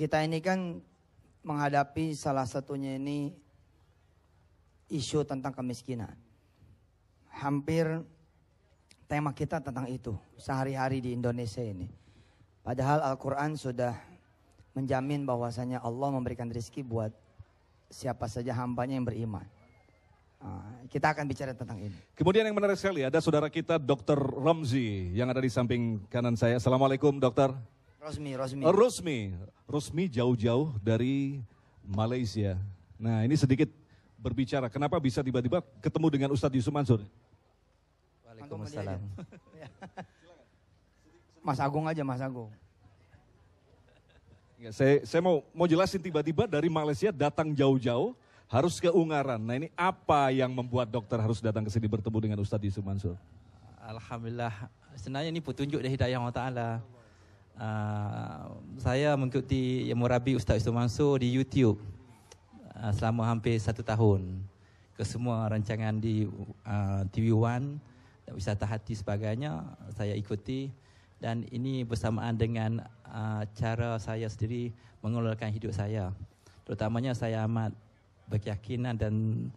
Kita ini kan menghadapi salah satunya ini isu tentang kemiskinan. Hampir tema kita tentang itu sehari-hari di Indonesia ini. Padahal Al-Quran sudah menjamin bahwasanya Allah memberikan rezeki buat siapa saja hambanya yang beriman. Kita akan bicara tentang ini. Kemudian yang menarik sekali ada saudara kita Dr. Romzi yang ada di samping kanan saya. Assalamualaikum dokter. Rosmi jauh-jauh dari Malaysia. Nah ini sedikit berbicara, kenapa bisa tiba-tiba ketemu dengan Ustadz Yusuf Mansur? Waalaikumsalam. Mas Agung aja, Mas Agung. Ya, saya mau jelasin tiba-tiba dari Malaysia datang jauh-jauh harus ke Ungaran. Nah ini apa yang membuat dokter harus datang ke sini bertemu dengan Ustadz Yusuf Mansur? Alhamdulillah, sebenarnya ini petunjuk dari hidayah Allah Ta'ala. Saya mengikuti Yang Murabi Ustaz Yusuf Mansur di YouTube selama hampir 1 tahun. Ke semua rancangan di TV One, wisata hati sebagainya saya ikuti. Dan ini bersamaan dengan cara saya sendiri mengelolakan hidup saya. Terutamanya saya amat berkeyakinan dan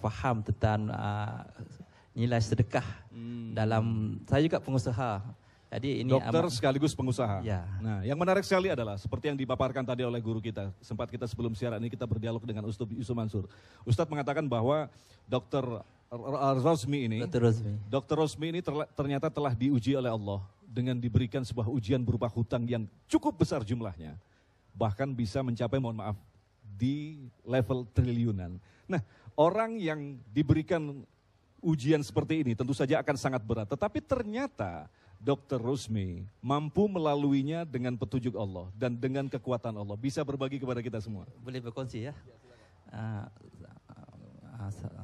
faham tentang nilai sedekah dalam, saya juga pengusaha. Jadi ini dokter sekaligus pengusaha. Ya. Nah, yang menarik sekali adalah seperti yang dipaparkan tadi oleh guru kita. Sempat kita sebelum siaran ini kita berdialog dengan Ustadz Yusuf Mansur. Ustadz mengatakan bahwa Dokter Rosmi ini, Dokter Rosmi ini ternyata telah diuji oleh Allah dengan diberikan sebuah ujian berupa hutang yang cukup besar jumlahnya. Bahkan bisa mencapai, mohon maaf, di level triliunan. Nah, orang yang diberikan ujian seperti ini tentu saja akan sangat berat. Tetapi ternyata Dr. Rosmi mampu melaluinya dengan petunjuk Allah dan dengan kekuatan Allah. Bisa berbagi kepada kita semua. Boleh berkongsi ya.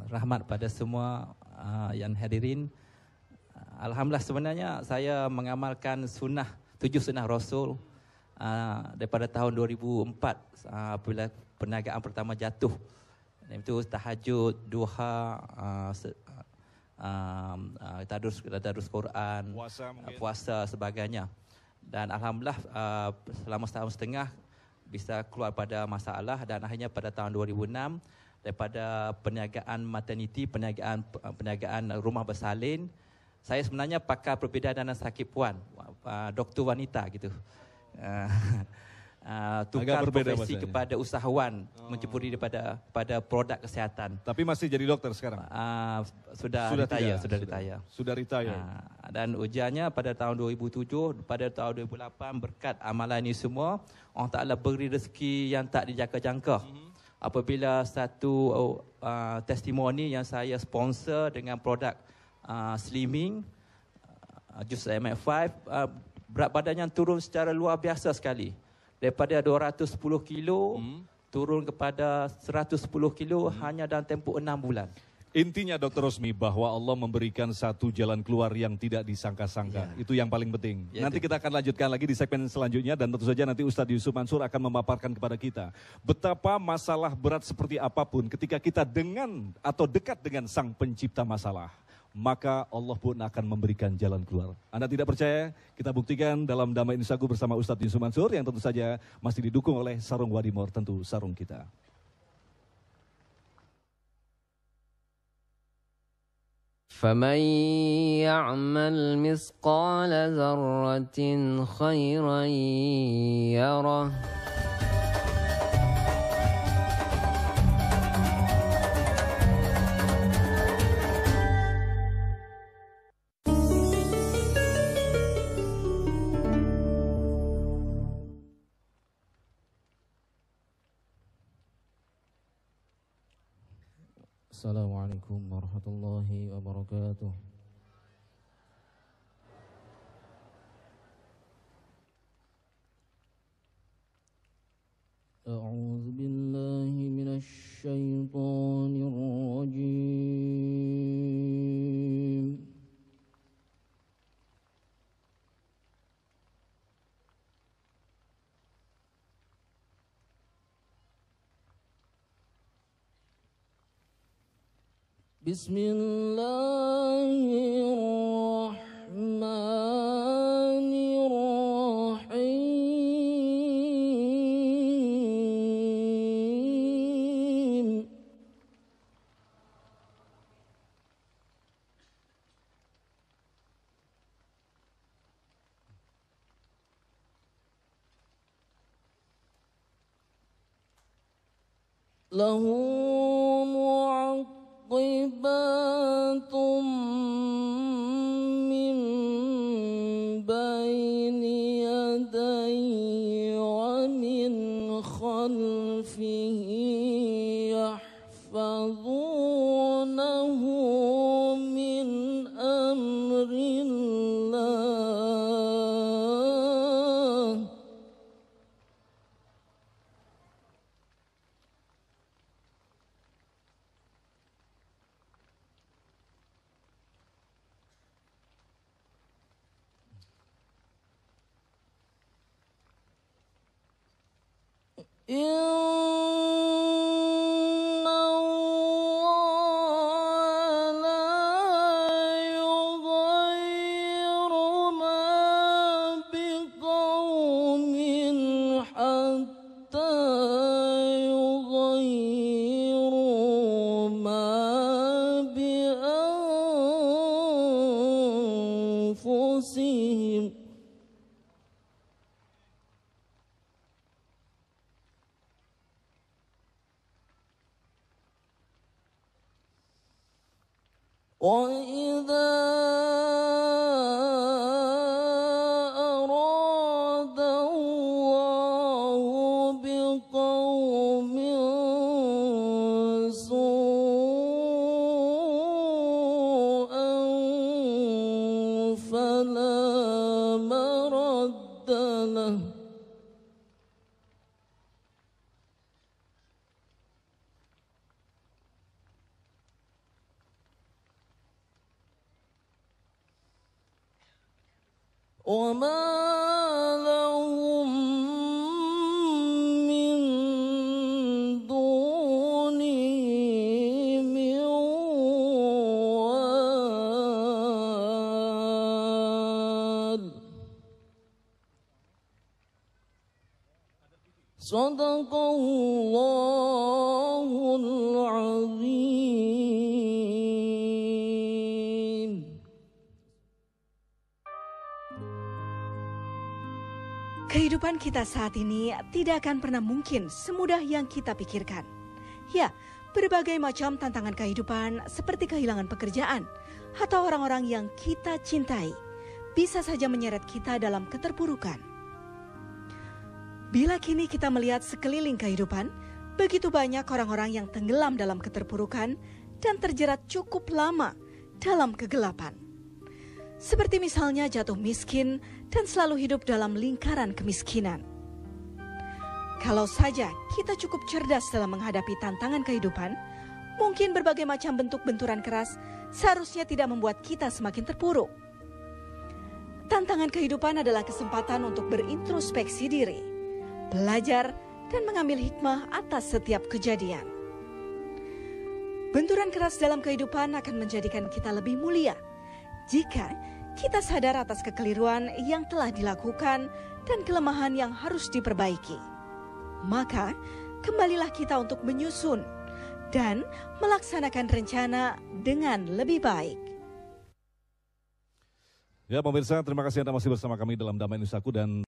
Rahmat pada semua yang hadirin. Alhamdulillah, sebenarnya saya mengamalkan 7 sunnah Rasul daripada tahun 2004 apabila perniagaan pertama jatuh. Itu tahajud, duha, tadarus Quran, puasa sebagainya. Dan alhamdulillah selama setahun setengah bisa keluar pada masalah, dan akhirnya pada tahun 2006 daripada perniagaan maternity, perniagaan rumah bersalin, saya sebenarnya pakar perbedaan dan sakit puan, doktor wanita gitu. Tukar profesi kepada usahawan, menceburi pada produk kesihatan. Tapi masih jadi dokter sekarang? Sudah retire. Sudah retire. Dan ujiannya pada tahun 2007, pada tahun 2008 berkat amalan ini semua, Allah Ta'ala beri rezeki yang tak dijangka-jangka. Apabila satu testimoni yang saya sponsor dengan produk slimming, jus MF5, berat badannya turun secara luar biasa sekali. Daripada 210 kilo turun kepada 110 kilo hanya dalam tempoh 6 bulan. Intinya Dr. Rosmi bahwa Allah memberikan satu jalan keluar yang tidak disangka-sangka. Ya. Itu yang paling penting. Ya, nanti kita akan lanjutkan lagi di segmen selanjutnya, dan tentu saja nanti Ustadz Yusuf Mansur akan memaparkan kepada kita betapa masalah berat seperti apapun ketika kita dengan atau dekat dengan Sang Pencipta masalah, maka Allah pun akan memberikan jalan keluar. Anda tidak percaya? Kita buktikan dalam Damai Nusaku bersama Ustadz Yusuf Mansur yang tentu saja masih didukung oleh Sarung Wadimor, tentu sarung kita. فَمَنْ يَعْمَلْ مِثْقَالَ ذَرَّةٍ خَيْرًا يَرَهُ Assalamualaikum warahmatullahi wabarakatuh. A'udzu billahi minasy syaithanir rajim. Bismillahirrahmanirrahim. له معقبات من بين يديه ومن خلفه يحفظونه من أمر الله إن الله لا يغير ما بقوم حتى يغيروا ما بأنفسهم وإذا أراد الله بقوم سوءا فلا مرد له وما لهم من دونه من وال صدق الله العظيم. Kehidupan kita saat ini tidak akan pernah mungkin semudah yang kita pikirkan. Ya, berbagai macam tantangan kehidupan seperti kehilangan pekerjaan atau orang-orang yang kita cintai bisa saja menyeret kita dalam keterpurukan. Bila kini kita melihat sekeliling kehidupan, begitu banyak orang-orang yang tenggelam dalam keterpurukan dan terjerat cukup lama dalam kegelapan. Seperti misalnya jatuh miskin dan selalu hidup dalam lingkaran kemiskinan. Kalau saja kita cukup cerdas dalam menghadapi tantangan kehidupan, mungkin berbagai macam bentuk benturan keras seharusnya tidak membuat kita semakin terpuruk. Tantangan kehidupan adalah kesempatan untuk berintrospeksi diri, belajar, dan mengambil hikmah atas setiap kejadian. Benturan keras dalam kehidupan akan menjadikan kita lebih mulia jika kita sadar atas kekeliruan yang telah dilakukan dan kelemahan yang harus diperbaiki. Maka, kembalilah kita untuk menyusun dan melaksanakan rencana dengan lebih baik. Ya pemirsa, terima kasih Anda masih bersama kami dalam Damai Nusaku dan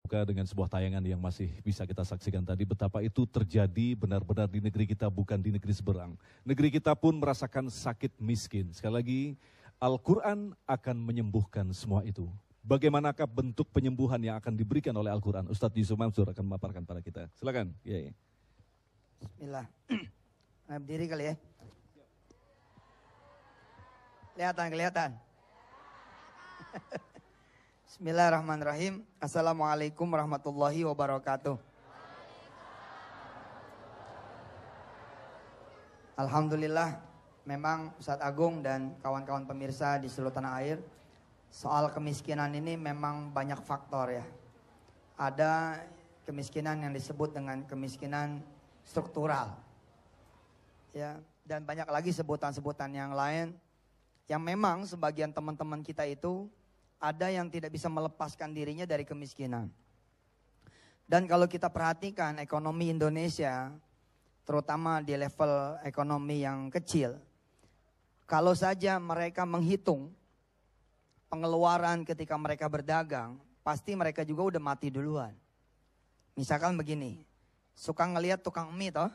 dengan sebuah tayangan yang masih bisa kita saksikan tadi, betapa itu terjadi benar-benar di negeri kita, bukan di negeri seberang. Negeri kita pun merasakan sakit miskin. Sekali lagi, Al-Quran akan menyembuhkan semua itu. Bagaimanakah bentuk penyembuhan yang akan diberikan oleh Al-Quran? Ustadz Yusuf Mansur akan memaparkan pada kita. Silakan. Ya. Bismillah. Berdiri kali ya. Kelihatan. Bismillahirrahmanirrahim. Assalamualaikum warahmatullahi wabarakatuh. Alhamdulillah, memang Ustadz Agung dan kawan-kawan pemirsa di seluruh tanah air, soal kemiskinan ini memang banyak faktor ya. Ada kemiskinan yang disebut dengan kemiskinan struktural. Ya, dan banyak lagi sebutan-sebutan yang lain yang memang sebagian teman-teman kita itu ada yang tidak bisa melepaskan dirinya dari kemiskinan. Dan kalau kita perhatikan ekonomi Indonesia, terutama di level ekonomi yang kecil, kalau saja mereka menghitung pengeluaran ketika mereka berdagang, pasti mereka juga udah mati duluan. Misalkan begini, suka ngelihat tukang mie toh,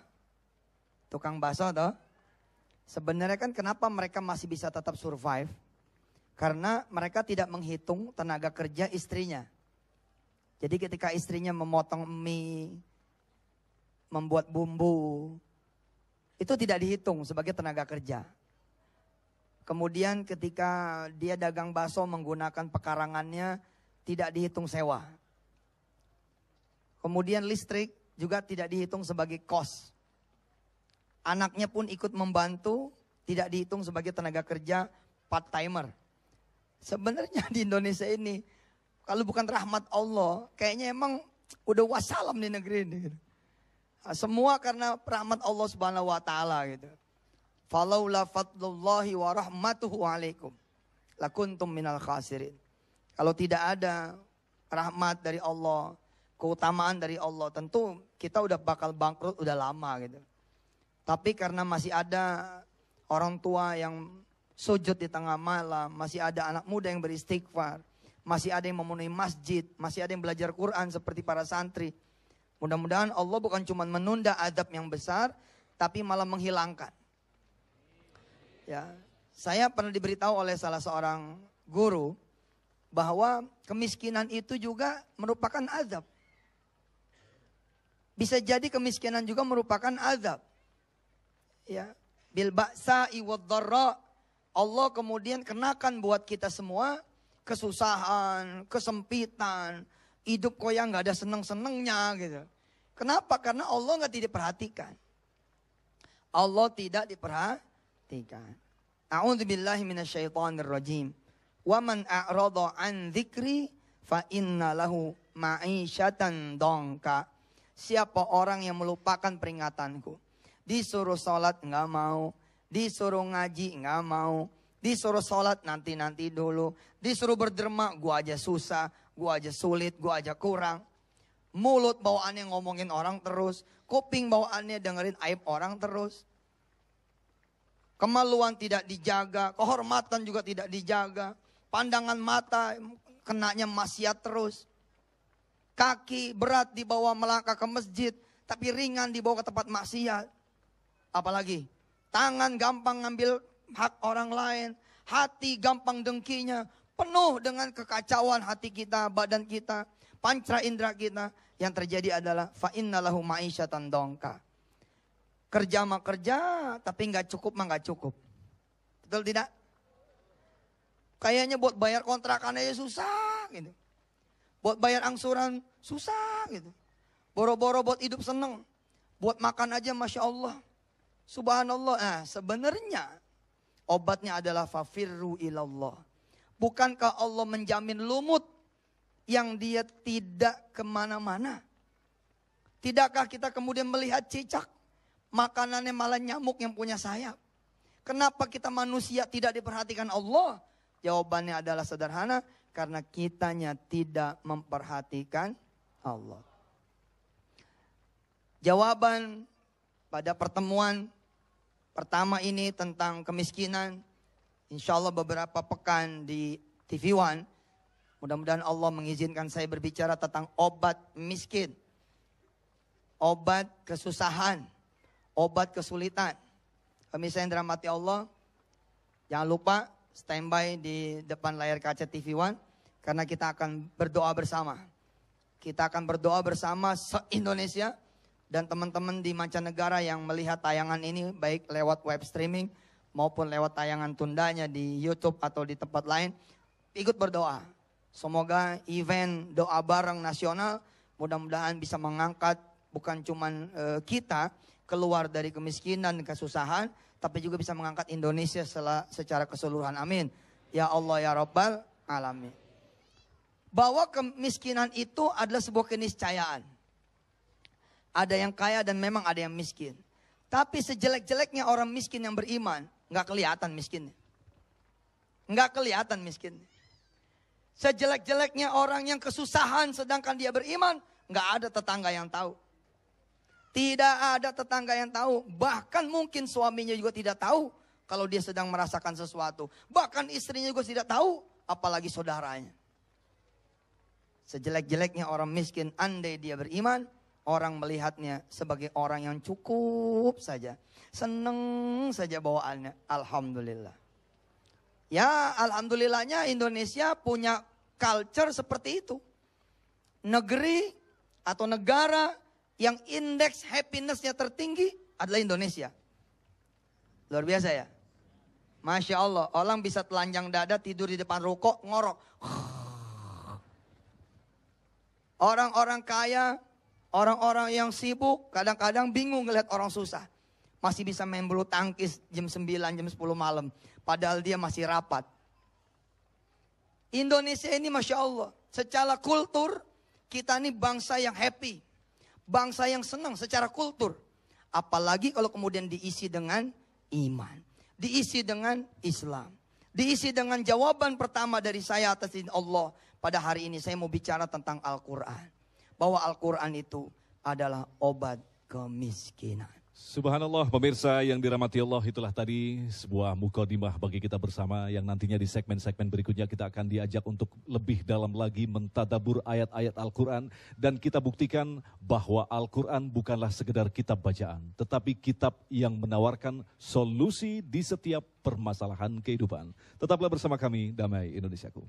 tukang bakso toh. Sebenarnya kan kenapa mereka masih bisa tetap survive? Karena mereka tidak menghitung tenaga kerja istrinya. Jadi ketika istrinya memotong mie, membuat bumbu, itu tidak dihitung sebagai tenaga kerja. Kemudian ketika dia dagang bakso menggunakan pekarangannya, tidak dihitung sewa. Kemudian listrik juga tidak dihitung sebagai kos. Anaknya pun ikut membantu, tidak dihitung sebagai tenaga kerja part-timer. Sebenarnya di Indonesia ini, kalau bukan rahmat Allah, kayaknya emang udah wassalam di negeri ini. Nah, semua karena rahmat Allah Subhanahu wa taala gitu. Falaula fadlullahi wa rahmatuhu alaikum lakuntum minal khasirin. Kalau tidak ada rahmat dari Allah, keutamaan dari Allah, tentu kita udah bakal bangkrut udah lama gitu. Tapi karena masih ada orang tua yang sujud di tengah malam, masih ada anak muda yang beristighfar, masih ada yang memenuhi masjid, masih ada yang belajar Quran seperti para santri. Mudah-mudahan Allah bukan cuma menunda azab yang besar, tapi malah menghilangkan. Ya, saya pernah diberitahu oleh salah seorang guru bahwa kemiskinan itu juga merupakan azab. Bisa jadi kemiskinan juga merupakan azab. Ya, bil ba'sa'i wad-dharra, Allah kemudian kenakan buat kita semua kesusahan, kesempitan, hidup kok yang nggak ada seneng-senengnya gitu. Kenapa? Karena Allah nggak diperhatikan. Allah tidak diperhatikan. A'udzubillahi minasyaitonirrajim. Wa man a'rada an dzikri fa inna lahu ma'isyatan dongka. Siapa orang yang melupakan peringatanku, disuruh sholat nggak mau, disuruh ngaji nggak mau, disuruh sholat nanti dulu, disuruh berderma gua aja susah, gua aja sulit, gua aja kurang. Mulut bawaannya ngomongin orang terus, kuping bawaannya dengerin aib orang terus. Kemaluan tidak dijaga, kehormatan juga tidak dijaga. Pandangan mata kenanya maksiat terus. Kaki berat dibawa melangkah ke masjid, tapi ringan dibawa ke tempat maksiat. Apalagi tangan gampang ngambil hak orang lain, hati gampang dengkinya, penuh dengan kekacauan hati kita, badan kita, panca indera kita. Yang terjadi adalah fa innalahu ma'isyatan dongka. Kerja mah kerja, tapi nggak cukup mah nggak cukup. Betul tidak? Kayaknya buat bayar kontrakan aja susah gitu. Buat bayar angsuran susah gitu. Boro-boro buat hidup seneng. Buat makan aja Masya Allah. Subhanallah. Nah, sebenarnya obatnya adalah fafirru ilallah. Bukankah Allah menjamin lumut yang dia tidak kemana-mana? Tidakkah kita kemudian melihat cicak? Makanannya malah nyamuk yang punya sayap. Kenapa kita manusia tidak diperhatikan Allah? Jawabannya adalah sederhana. Karena kitanya tidak memperhatikan Allah. Jawaban pada pertemuan pertama ini tentang kemiskinan. Insya Allah beberapa pekan di TV One. Mudah-mudahan Allah mengizinkan saya berbicara tentang obat miskin. Obat kesusahan. Obat kesulitan. Pemirsa yang dirahmati Allah. Jangan lupa standby di depan layar kaca TV One. Karena kita akan berdoa bersama. Kita akan berdoa bersama se-Indonesia. Dan teman-teman di mancanegara yang melihat tayangan ini. Baik lewat web streaming maupun lewat tayangan tundanya di YouTube atau di tempat lain. Ikut berdoa. Semoga event doa bareng nasional mudah-mudahan bisa mengangkat bukan cuman kita keluar dari kemiskinan dan kesusahan. Tapi juga bisa mengangkat Indonesia secara keseluruhan. Amin. Ya Allah ya Rabbal Alamin. Bahwa kemiskinan itu adalah sebuah keniscayaan. Ada yang kaya dan memang ada yang miskin. Tapi sejelek-jeleknya orang miskin yang beriman, nggak kelihatan miskinnya. Nggak kelihatan miskinnya. Sejelek-jeleknya orang yang kesusahan sedangkan dia beriman, nggak ada tetangga yang tahu. Tidak ada tetangga yang tahu. Bahkan mungkin suaminya juga tidak tahu kalau dia sedang merasakan sesuatu. Bahkan istrinya juga tidak tahu, apalagi saudaranya. Sejelek-jeleknya orang miskin, andai dia beriman, orang melihatnya sebagai orang yang cukup saja. Seneng saja bawaannya. Alhamdulillah. Ya, alhamdulillahnya Indonesia punya culture seperti itu. Negeri atau negara yang indeks happiness-nya tertinggi adalah Indonesia. Luar biasa ya. Masya Allah, orang bisa telanjang dada tidur di depan rokok, ngorok. Orang-orang kaya, orang-orang yang sibuk, kadang-kadang bingung ngeliat orang susah. Masih bisa main bulu tangkis jam 9, jam 10 malam. Padahal dia masih rapat. Indonesia ini Masya Allah, secara kultur, kita ini bangsa yang happy. Bangsa yang senang secara kultur. Apalagi kalau kemudian diisi dengan iman. Diisi dengan Islam. Diisi dengan jawaban pertama dari saya atas izin Allah. Pada hari ini saya mau bicara tentang Al-Quran. Bahwa Al-Quran itu adalah obat kemiskinan. Subhanallah, pemirsa yang dirahmati Allah, itulah tadi sebuah mukadimah bagi kita bersama yang nantinya di segmen-segmen berikutnya kita akan diajak untuk lebih dalam lagi mentadabur ayat-ayat Al-Quran. Dan kita buktikan bahwa Al-Quran bukanlah sekedar kitab bacaan, tetapi kitab yang menawarkan solusi di setiap permasalahan kehidupan. Tetaplah bersama kami, Damai Indonesiaku.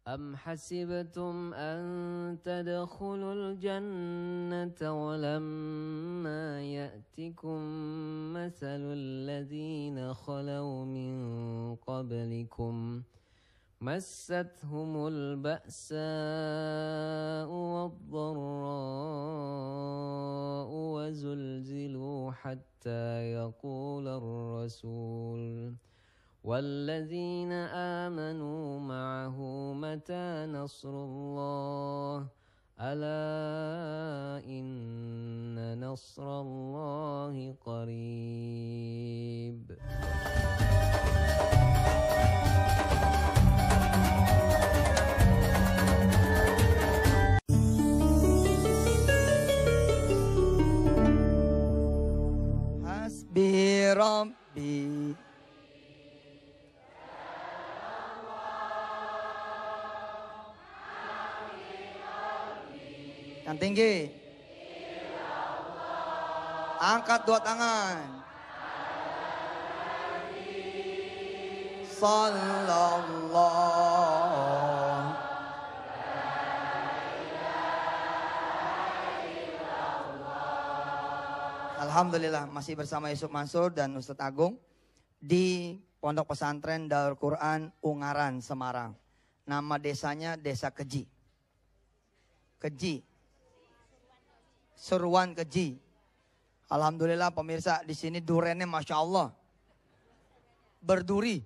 أم حسبتم أن تدخلوا الجنة ولما يأتكم مثل الذين خلوا من قبلكم مستهم البأساء والضراء وزلزلوا حتى يقول الرسول والذين آمنوا معه متى نصر الله ألا إن نصر الله قريب. Hasbi Rabbi. Yang tinggi. Angkat dua tangan. Sallallahu. Alhamdulillah masih bersama Yusuf Mansur dan Ustadz Agung di Pondok Pesantren Darul Quran Ungaran, Semarang. Nama desanya Desa Keji. Keji. Seruan Keji. Alhamdulillah pemirsa di sini durennya Masya Allah. Berduri.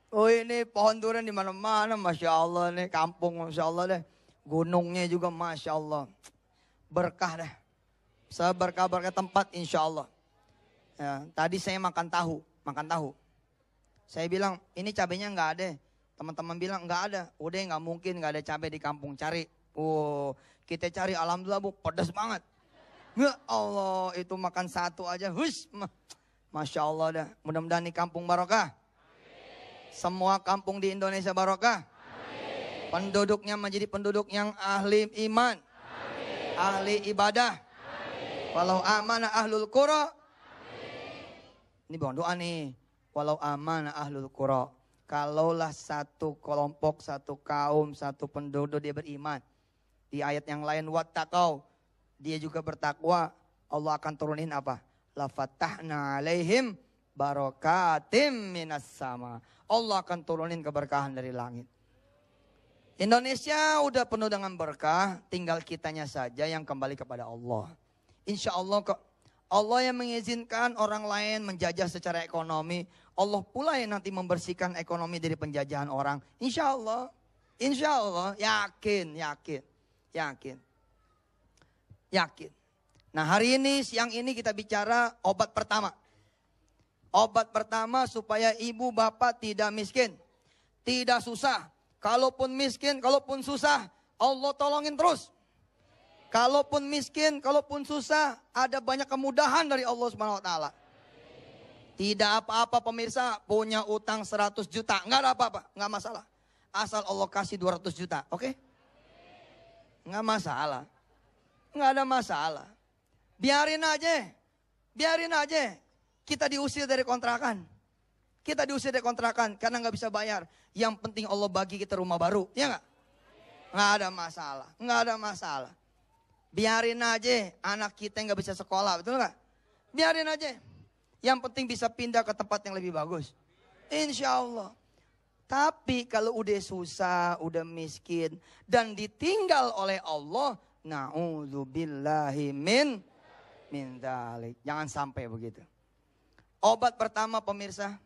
Oh ini pohon durian di mana-mana Masya Allah nih. Kampung Masya Allah deh. Gunungnya juga Masya Allah. Berkah deh. Seberkah-berkah tempat insya Allah. Ya, tadi saya makan tahu. Saya bilang ini cabenya nggak ada. Teman-teman bilang nggak ada. Udah nggak mungkin nggak ada cabai di kampung. Cari. Oh, kita cari alhamdulillah Bu, pedas banget. Ya Allah, itu makan satu aja. Hush, Masya Allah dah. Mudah-mudahan di kampung barokah. Semua kampung di Indonesia barokah. Penduduknya menjadi penduduk yang ahli iman. Ahli ibadah. Walau amana ahlul qura. Ini bawang doa nih. Walau amana ahlul qura. Kalaulah satu kelompok, satu kaum, satu penduduk dia beriman. Di ayat yang lain wattaqau, dia juga bertakwa, Allah akan turunin apa? La fatahna alaihim barakatim minas sama. Allah akan turunin keberkahan dari langit. Indonesia udah penuh dengan berkah, tinggal kitanya saja yang kembali kepada Allah. Insya Allah kok Allah yang mengizinkan orang lain menjajah secara ekonomi, Allah pula yang nanti membersihkan ekonomi dari penjajahan orang. Insya Allah, yakin. Nah hari ini, siang ini kita bicara obat pertama. Obat pertama supaya ibu bapak tidak miskin, tidak susah. Kalaupun miskin, kalaupun susah, Allah tolongin terus. Kalaupun miskin, kalaupun susah, ada banyak kemudahan dari Allah Subhanahu wa taala. Tidak apa-apa pemirsa, punya utang 100 juta. Nggak ada apa-apa, nggak masalah. Asal Allah kasih 200 juta, oke? Nggak masalah. Nggak ada masalah. Biarin aja. Biarin aja. Kita diusir dari kontrakan. Kita diusir dari kontrakan karena nggak bisa bayar. Yang penting Allah bagi kita rumah baru, ya nggak? Nggak ada masalah, nggak ada masalah. Biarin aja anak kita nggak bisa sekolah, betul nggak? Biarin aja. Yang penting bisa pindah ke tempat yang lebih bagus. Insya Allah. Tapi kalau udah susah, udah miskin, dan ditinggal oleh Allah, na'udzubillahi min dzalik. Jangan sampai begitu. Obat pertama pemirsa,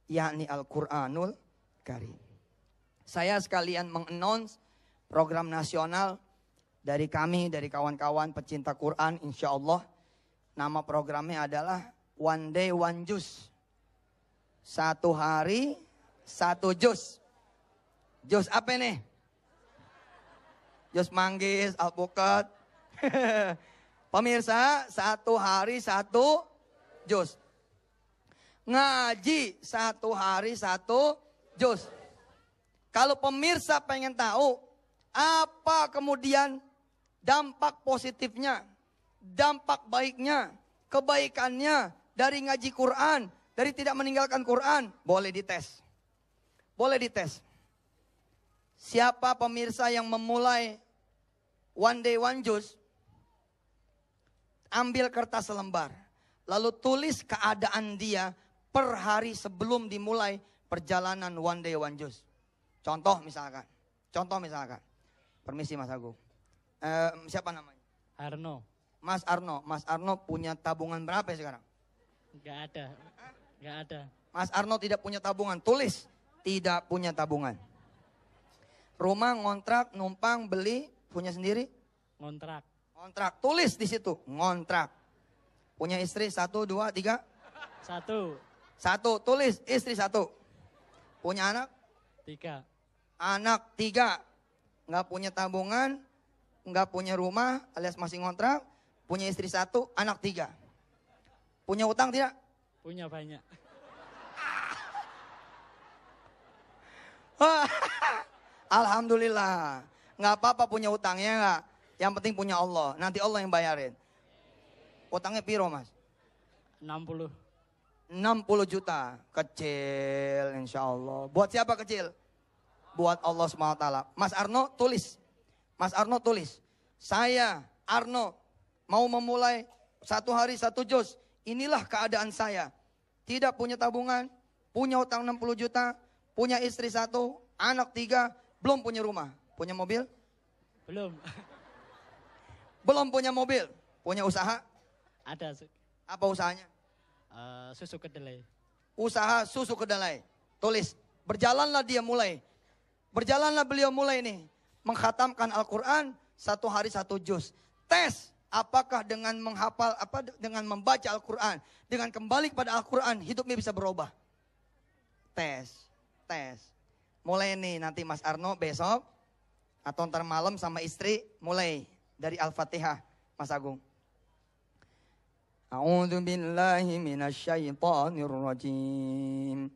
yakni Al-Quranul Karim. Saya sekalian mengannounce program nasional dari kami, dari kawan-kawan pecinta Quran, insya Allah. Nama programnya adalah One Day One Juz. 1 hari 1 juz. Juz apa nih? Juz manggis, alpukat. Pemirsa, 1 hari 1 juz. Ngaji 1 hari 1 juz. Kalau pemirsa pengen tahu apa kemudian dampak positifnya, dampak baiknya, kebaikannya dari ngaji Quran, dari tidak meninggalkan Quran, boleh dites. Boleh dites. Siapa pemirsa yang memulai One Day One Juz, ambil kertas selembar, lalu tulis keadaan dia per hari sebelum dimulai perjalanan One Day One Juz. Contoh misalkan, permisi Mas Agung, siapa namanya? Arno. Mas Arno punya tabungan berapa sekarang? Enggak ada. Mas Arno tidak punya tabungan, tulis tidak punya tabungan. Rumah, ngontrak, numpang, beli, punya sendiri? Ngontrak. Tulis di situ, ngontrak. Punya istri 1, 2, 3? 1, tulis istri 1. Punya anak? 3. Anak 3. Nggak punya tabungan, nggak punya rumah alias masih ngontrak, punya istri 1, anak 3. Punya utang tidak? Punya banyak. Alhamdulillah. Nggak apa-apa punya utangnya nggak. Yang penting punya Allah. Nanti Allah yang bayarin. Utangnya piro Mas? 60 juta. Kecil insya Allah. Buat siapa kecil? Buat Allah SWT. Mas Arno tulis. Saya Arno mau memulai 1 hari 1 juz. Inilah keadaan saya. Tidak punya tabungan, punya utang 60 juta, punya istri 1, anak 3, belum punya rumah. Punya mobil? Belum. Belum punya mobil. Punya usaha? Ada. Apa usahanya? Susu kedelai. Usaha susu kedelai. Tulis. Berjalanlah beliau mulai nih. Mengkhatamkan Al-Quran 1 hari 1 juz. Tes. Apakah dengan menghafal, dengan membaca Al-Quran, dengan kembali kepada Al-Quran, hidupnya bisa berubah. Tes. Mulai nih nanti Mas Arno besok, atau ntar malam sama istri, mulai dari Al-Fatihah, Mas Agung. A'udzu billahi minasyaitonir rajim.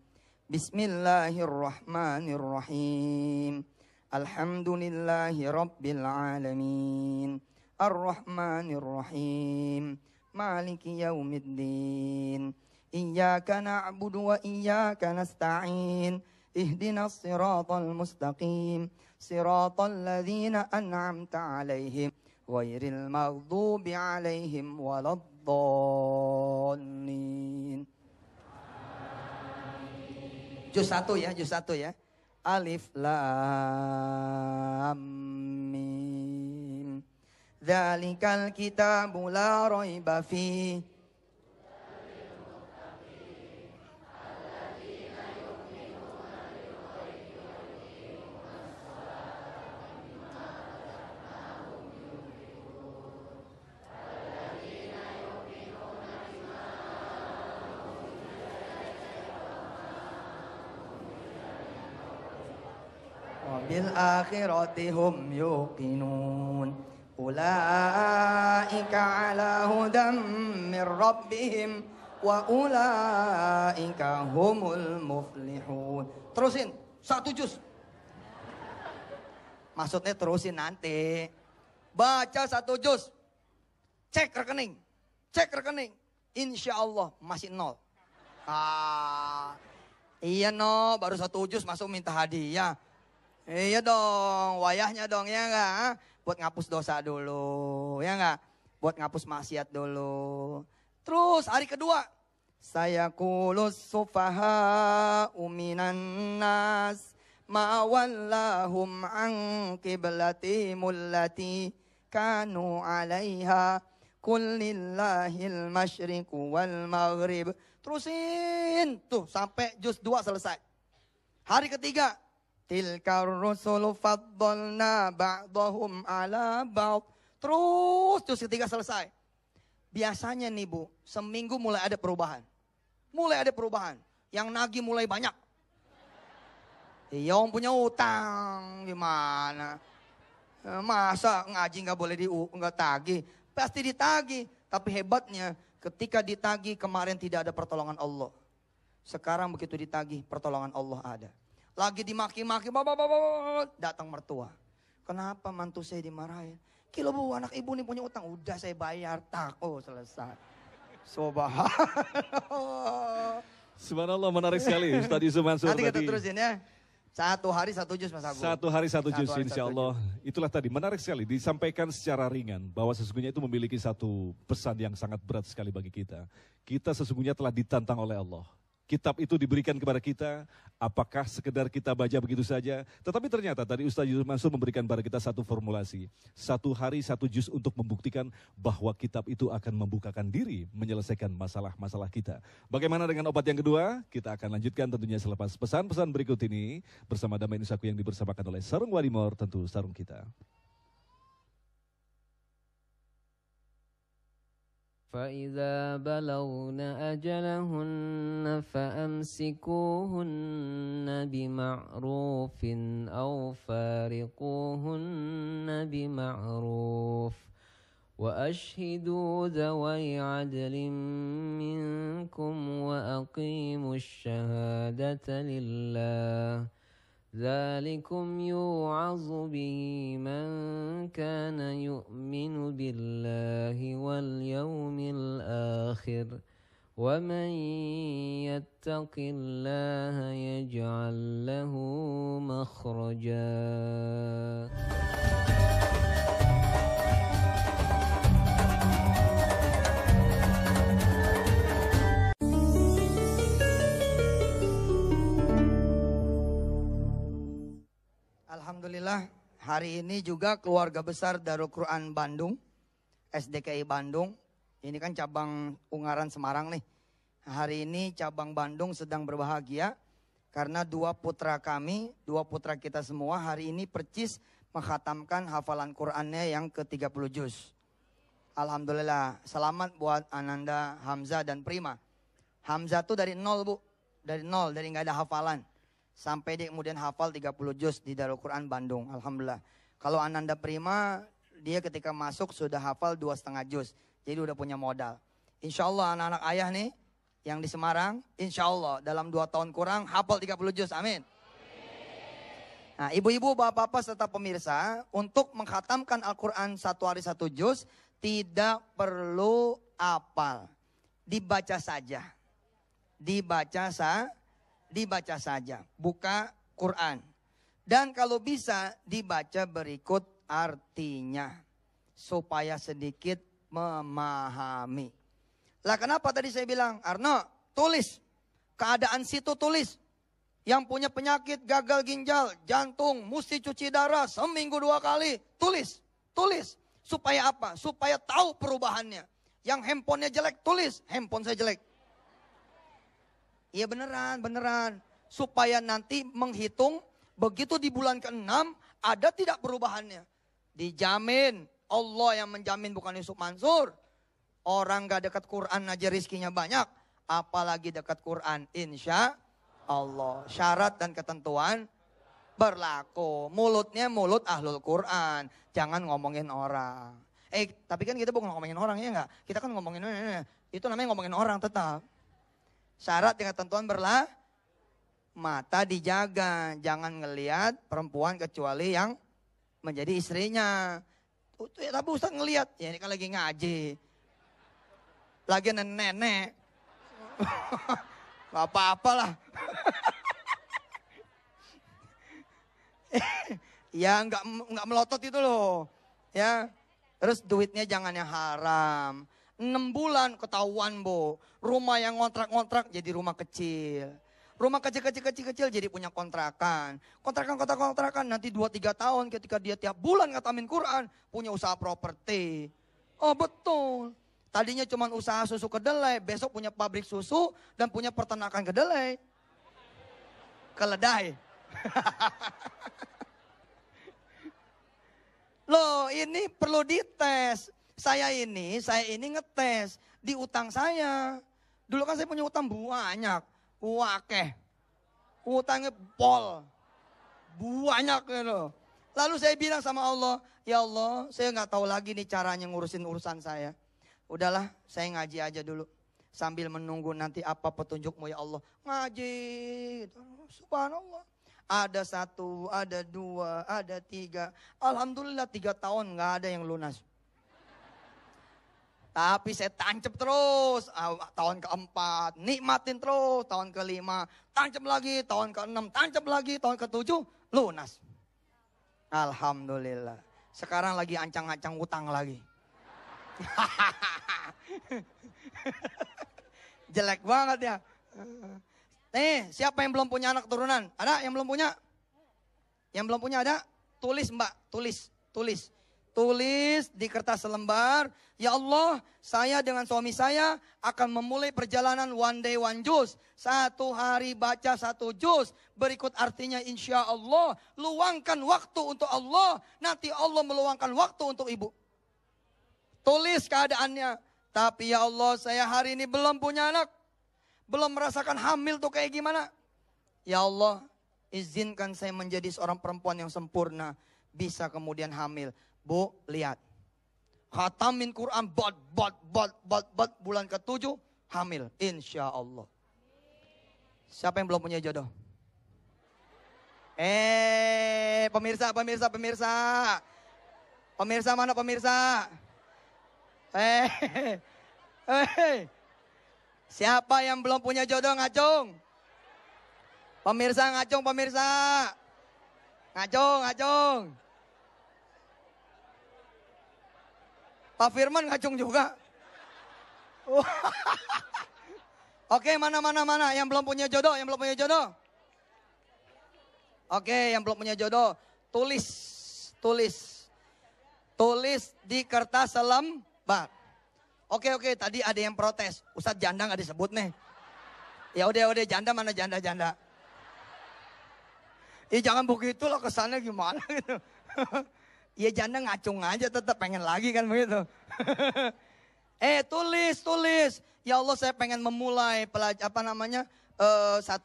Bismillahirrahmanirrahim. Alhamdulillahi rabbil alamin. Ar-Rahmanir-Rahim. Maliki yaumiddin. Iyyaka na'budu wa iyyaka nasta'in. Ihdinas siratal mustaqim. Siratal ladzina an'amta 'alaihim ghairil maghdubi 'alaihim waladdallin. Juz 1 ya. Alif lam mim. Dzalikal kitabu la raiba fihi. Bil akhirati hum yuqinun. Ulaika ala hudam min rabbihim wa ulaika humul muflihun. Terusin, 1 juz. Maksudnya terusin nanti. Baca 1 juz. Cek rekening. Insya Allah masih 0. Iya no, baru 1 juz masuk minta hadiah. Iya dong, wayahnya dong ya enggak? Buat ngapus dosa dulu, ya enggak? Buat ngapus maksiat dulu. Terus hari kedua. Sayaqulus sufaha'u minan nas ma wallahum an qiblatihimul lati kanu 'alaiha qul lillahil masyriqu wal maghrib. Terusin tuh sampai juz 2 selesai. Hari ketiga, tilkar rusulu faddalna ba'dahum 'ala ba'd. Terus juz ketiga selesai. Biasanya nih Bu, seminggu mulai ada perubahan. Yang nagih mulai banyak. Iya, om punya utang gimana? Masa ngaji nggak boleh nggak tagih? Pasti ditagih. Tapi hebatnya ketika ditagih kemarin tidak ada pertolongan Allah. Sekarang begitu ditagih pertolongan Allah ada. Lagi dimaki-maki, datang mertua. Kenapa mantu saya dimarahin? Kilo Bu, anak ibu nih punya utang. Udah saya bayar, selesai. Subhanallah, menarik sekali Ustaz Yusuf Mansur Nanti kita tadi. terusin ya. 1 hari 1 juz Mas Agung. 1 hari 1 juz insya Allah. Itulah tadi menarik sekali disampaikan secara ringan bahwa sesungguhnya itu memiliki satu pesan yang sangat berat sekali bagi kita. Kita sesungguhnya telah ditantang oleh Allah. Kitab itu diberikan kepada kita, apakah sekedar kita baca begitu saja? Tetapi ternyata tadi Ustaz Yusuf Mansur memberikan kepada kita satu formulasi. 1 hari 1 juz untuk membuktikan bahwa kitab itu akan membukakan diri, menyelesaikan masalah-masalah kita. Bagaimana dengan obat yang kedua? Kita akan lanjutkan tentunya selepas pesan-pesan berikut ini. Bersama Damai Nusaku yang dipersamakan oleh Sarung Wadimor, tentu sarung kita. فإذا بلغن أجلهن فأمسكوهن بمعروف أو فارقوهن بمعروف وأشهدوا ذوي عدل منكم وأقيموا الشهادة لله ذلكم يوعظ به من كان يؤمن بالله واليوم الآخر ومن يتق الله يجعل له مخرجا. Alhamdulillah, hari ini juga keluarga besar Darul Quran Bandung, SDKI Bandung, ini kan cabang Ungaran Semarang nih. Hari ini cabang Bandung sedang berbahagia karena 2 putra kami, 2 putra kita semua hari ini percis menghatamkan hafalan Qurannya yang ke-30 juz. Alhamdulillah, selamat buat Ananda, Hamzah dan Prima. Hamzah tuh dari 0 Bu, dari nggak ada hafalan. Sampai dia kemudian hafal 30 juz di Darul Quran Bandung. Alhamdulillah. Kalau Ananda Prima, dia ketika masuk sudah hafal 2,5 juz. Jadi udah punya modal. Insya Allah anak-anak ayah nih, yang di Semarang, insya Allah dalam 2 tahun kurang hafal 30 juz. Amin. Nah, ibu-ibu, bapak-bapak serta pemirsa, untuk menghatamkan Al-Quran 1 hari 1 juz, tidak perlu hafal. Dibaca saja. Dibaca saja, buka Quran. Dan kalau bisa dibaca berikut artinya. Supaya sedikit memahami. Lah kenapa tadi saya bilang, Arno tulis. Keadaan situ tulis. Yang punya penyakit gagal ginjal, jantung, mesti cuci darah seminggu 2 kali. Tulis. Supaya apa? Supaya tahu perubahannya. Yang handphonenya jelek, tulis. Handphone saya jelek. Iya beneran. Supaya nanti menghitung, begitu di bulan ke-6, ada tidak perubahannya. Dijamin, Allah yang menjamin bukan Yusuf Mansur. Orang gak dekat Quran aja rizkinya banyak. Apalagi dekat Quran, insya Allah. Syarat dan ketentuan berlaku. Mulutnya mulut ahlul Quran. Jangan ngomongin orang. Tapi kan kita bukan ngomongin orang ya enggak. Kita kan ngomongin, itu namanya ngomongin orang tetap. Syarat dengan ketentuan mata dijaga. Jangan ngelihat perempuan kecuali yang menjadi istrinya. Tapi Ustaz ngelihat, ya ini kan lagi ngaji. Lagi nenek. Gak apa-apalah. Ya nggak melotot itu loh. Ya. Terus duitnya jangan yang haram. 6 bulan ketahuan, Bu. Rumah yang ngontrak-ngontrak jadi rumah kecil. Rumah kecil-kecil jadi punya kontrakan. Kontrakan nanti 2-3 tahun ketika dia tiap bulan ngatamin Quran. Punya usaha properti. Oh betul. Tadinya cuma usaha susu kedelai. Besok punya pabrik susu dan punya peternakan kedelai. Keledai. Loh ini perlu dites. Saya ini ngetes di utang saya. Dulu kan saya punya utang banyak. Wakeh. Utangnya pol. Banyak gitu. Lalu saya bilang sama Allah, ya Allah saya nggak tahu lagi nih caranya ngurusin urusan saya. Udahlah saya ngaji aja dulu. Sambil menunggu nanti apa petunjukmu ya Allah. Ngaji. Subhanallah. Ada 1, ada 2, ada 3. Alhamdulillah 3 tahun nggak ada yang lunas. Tapi saya tancap terus. Tahun ke-4, nikmatin terus. Tahun ke-5, tancap lagi. Tahun ke-6, tancap lagi. Tahun ke-7, lunas. Alhamdulillah. Sekarang lagi ancang-ancang utang lagi. Jelek banget ya. Siapa yang belum punya anak turunan? Ada yang belum punya? Yang belum punya ada? Tulis Mbak, tulis. Tulis di kertas selembar. Ya Allah, saya dengan suami saya akan memulai perjalanan one day one juz. 1 hari baca 1 juz. Berikut artinya insya Allah. Luangkan waktu untuk Allah. Nanti Allah meluangkan waktu untuk ibu. Tulis keadaannya. Tapi ya Allah, saya hari ini belum punya anak. Belum merasakan hamil tuh kayak gimana. Ya Allah, izinkan saya menjadi seorang perempuan yang sempurna. Bisa kemudian hamil. Bu, lihat. Khatamin Quran, bulan ke-7, hamil. Insya Allah. Siapa yang belum punya jodoh? Pemirsa. Pemirsa mana pemirsa? Siapa yang belum punya jodoh ngacung? Pemirsa ngacung, pemirsa. Ngacung. Pak Firman ngacung juga. Oke, mana yang belum punya jodoh, Oke, yang belum punya jodoh, tulis di kertas selembar. Oke, tadi ada yang protes. Ustadz janda nggak disebut nih. Ya udah, janda mana janda. Jangan begitu lah, kesannya gimana gitu. Ya janda ngacung aja, tetap pengen lagi kan begitu. Tulis. Ya Allah, saya pengen memulai 1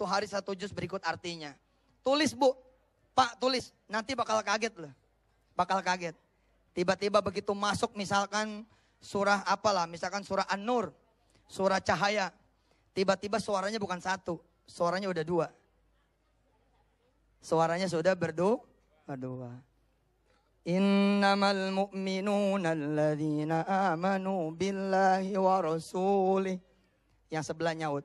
hari 1 juz berikut artinya. Tulis Bu, Pak tulis. Nanti bakal kaget loh. Tiba-tiba begitu masuk misalkan surah apalah, misalkan surah An-Nur, surah cahaya. Tiba-tiba suaranya bukan 1, suaranya udah 2. Suaranya sudah berdua. Innamal mu'minuna alladzina amanu billahi wa rasulih. Yang sebelah nyaut.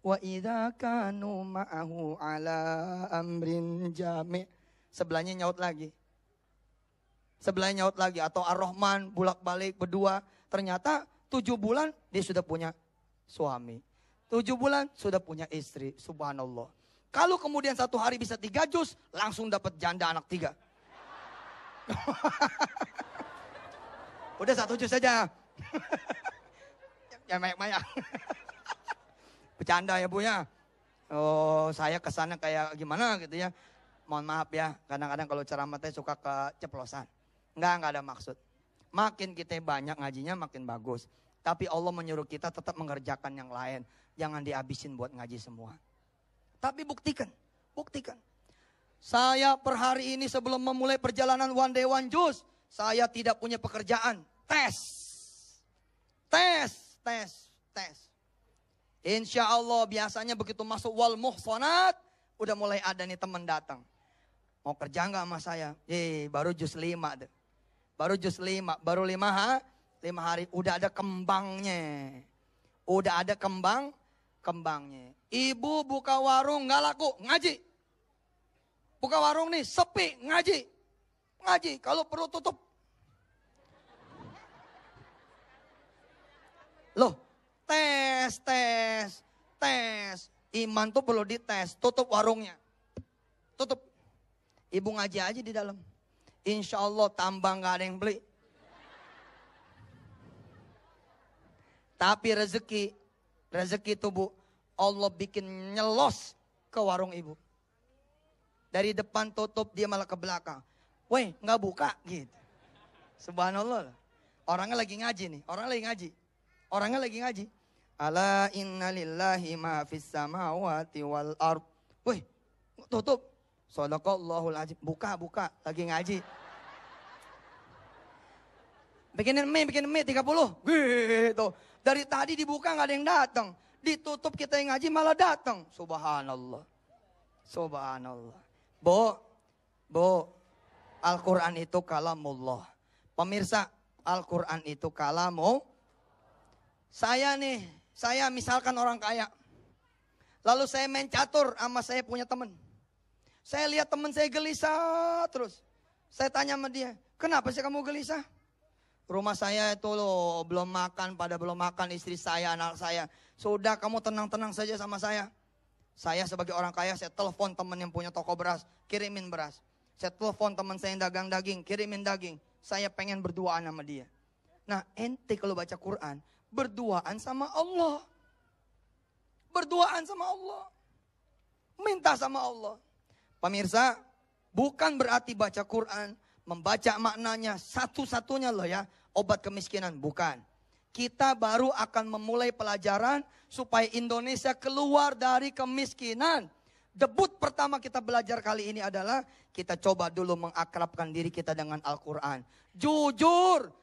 Wa idza kanu ma'ahu ala amrin jami'. Sebelahnya nyaut lagi. Atau Ar-Rahman bolak-balik berdua. Ternyata 7 bulan dia sudah punya suami. 7 bulan sudah punya istri. Subhanallah. Kalau kemudian 1 hari bisa 3 juz, langsung dapat janda anak 3. Udah 1 juz saja. Ya banyak. Bercanda ya Bu ya. Oh, saya kesannya kayak gimana gitu ya. Mohon maaf ya, kadang-kadang kalau ceramah saya suka keceplosan. Enggak ada maksud. Makin kita banyak ngajinya makin bagus. Tapi Allah menyuruh kita tetap mengerjakan yang lain. Jangan dihabisin buat ngaji semua. Tapi buktikan. Saya per hari ini sebelum memulai perjalanan one day one juz, saya tidak punya pekerjaan. Tes. Insya Allah biasanya begitu masuk wal muhsanat, udah mulai ada nih teman datang. Mau kerja nggak sama saya? Baru juz 5 tuh. Baru juz 5, baru 5 hari udah ada kembangnya. Udah ada kembangnya. Ibu buka warung nggak laku, ngaji. Buka warung nih sepi, ngaji. Kalau perlu tutup. Loh, tes. Iman tuh perlu dites, tutup warungnya. Tutup. Ibu ngaji aja di dalam. Insya Allah tambah nggak ada yang beli. Tapi rezeki itu Bu, Allah bikin nyelos ke warung ibu. Dari depan tutup, dia malah ke belakang. Weh, nggak buka gitu. Subhanallah. Orangnya lagi ngaji nih, orangnya lagi ngaji. Ala inna lillahi ma fis samawati wal ard. Weh, tutup. Shadaqallahul azim. Buka, lagi ngaji. Bikinin mie 30. Gitu. Dari tadi dibuka nggak ada yang datang. Ditutup kita yang ngaji malah datang. Subhanallah. Bu, Al-Quran itu kalamullah. Pemirsa, Al-Quran itu kalamu. Saya misalkan orang kaya. Lalu saya main catur sama saya punya teman. Saya lihat teman saya gelisah terus. Saya tanya sama dia, kenapa sih kamu gelisah? Rumah saya itu loh, belum makan istri saya, anak saya. Sudah kamu tenang-tenang saja sama saya. Saya sebagai orang kaya, saya telepon teman yang punya toko beras, kirimin beras. Saya telepon teman saya yang dagang daging, kirimin daging. Saya pengen berduaan sama dia. Nah, ente kalau baca Quran, berduaan sama Allah. Berduaan sama Allah. Minta sama Allah. Pemirsa, bukan berarti baca Quran, membaca maknanya satu-satunya loh ya, obat kemiskinan. Bukan. Kita baru akan memulai pelajaran supaya Indonesia keluar dari kemiskinan. Debut pertama kita belajar kali ini adalah kita coba dulu mengakrabkan diri kita dengan Al-Quran. Jujur,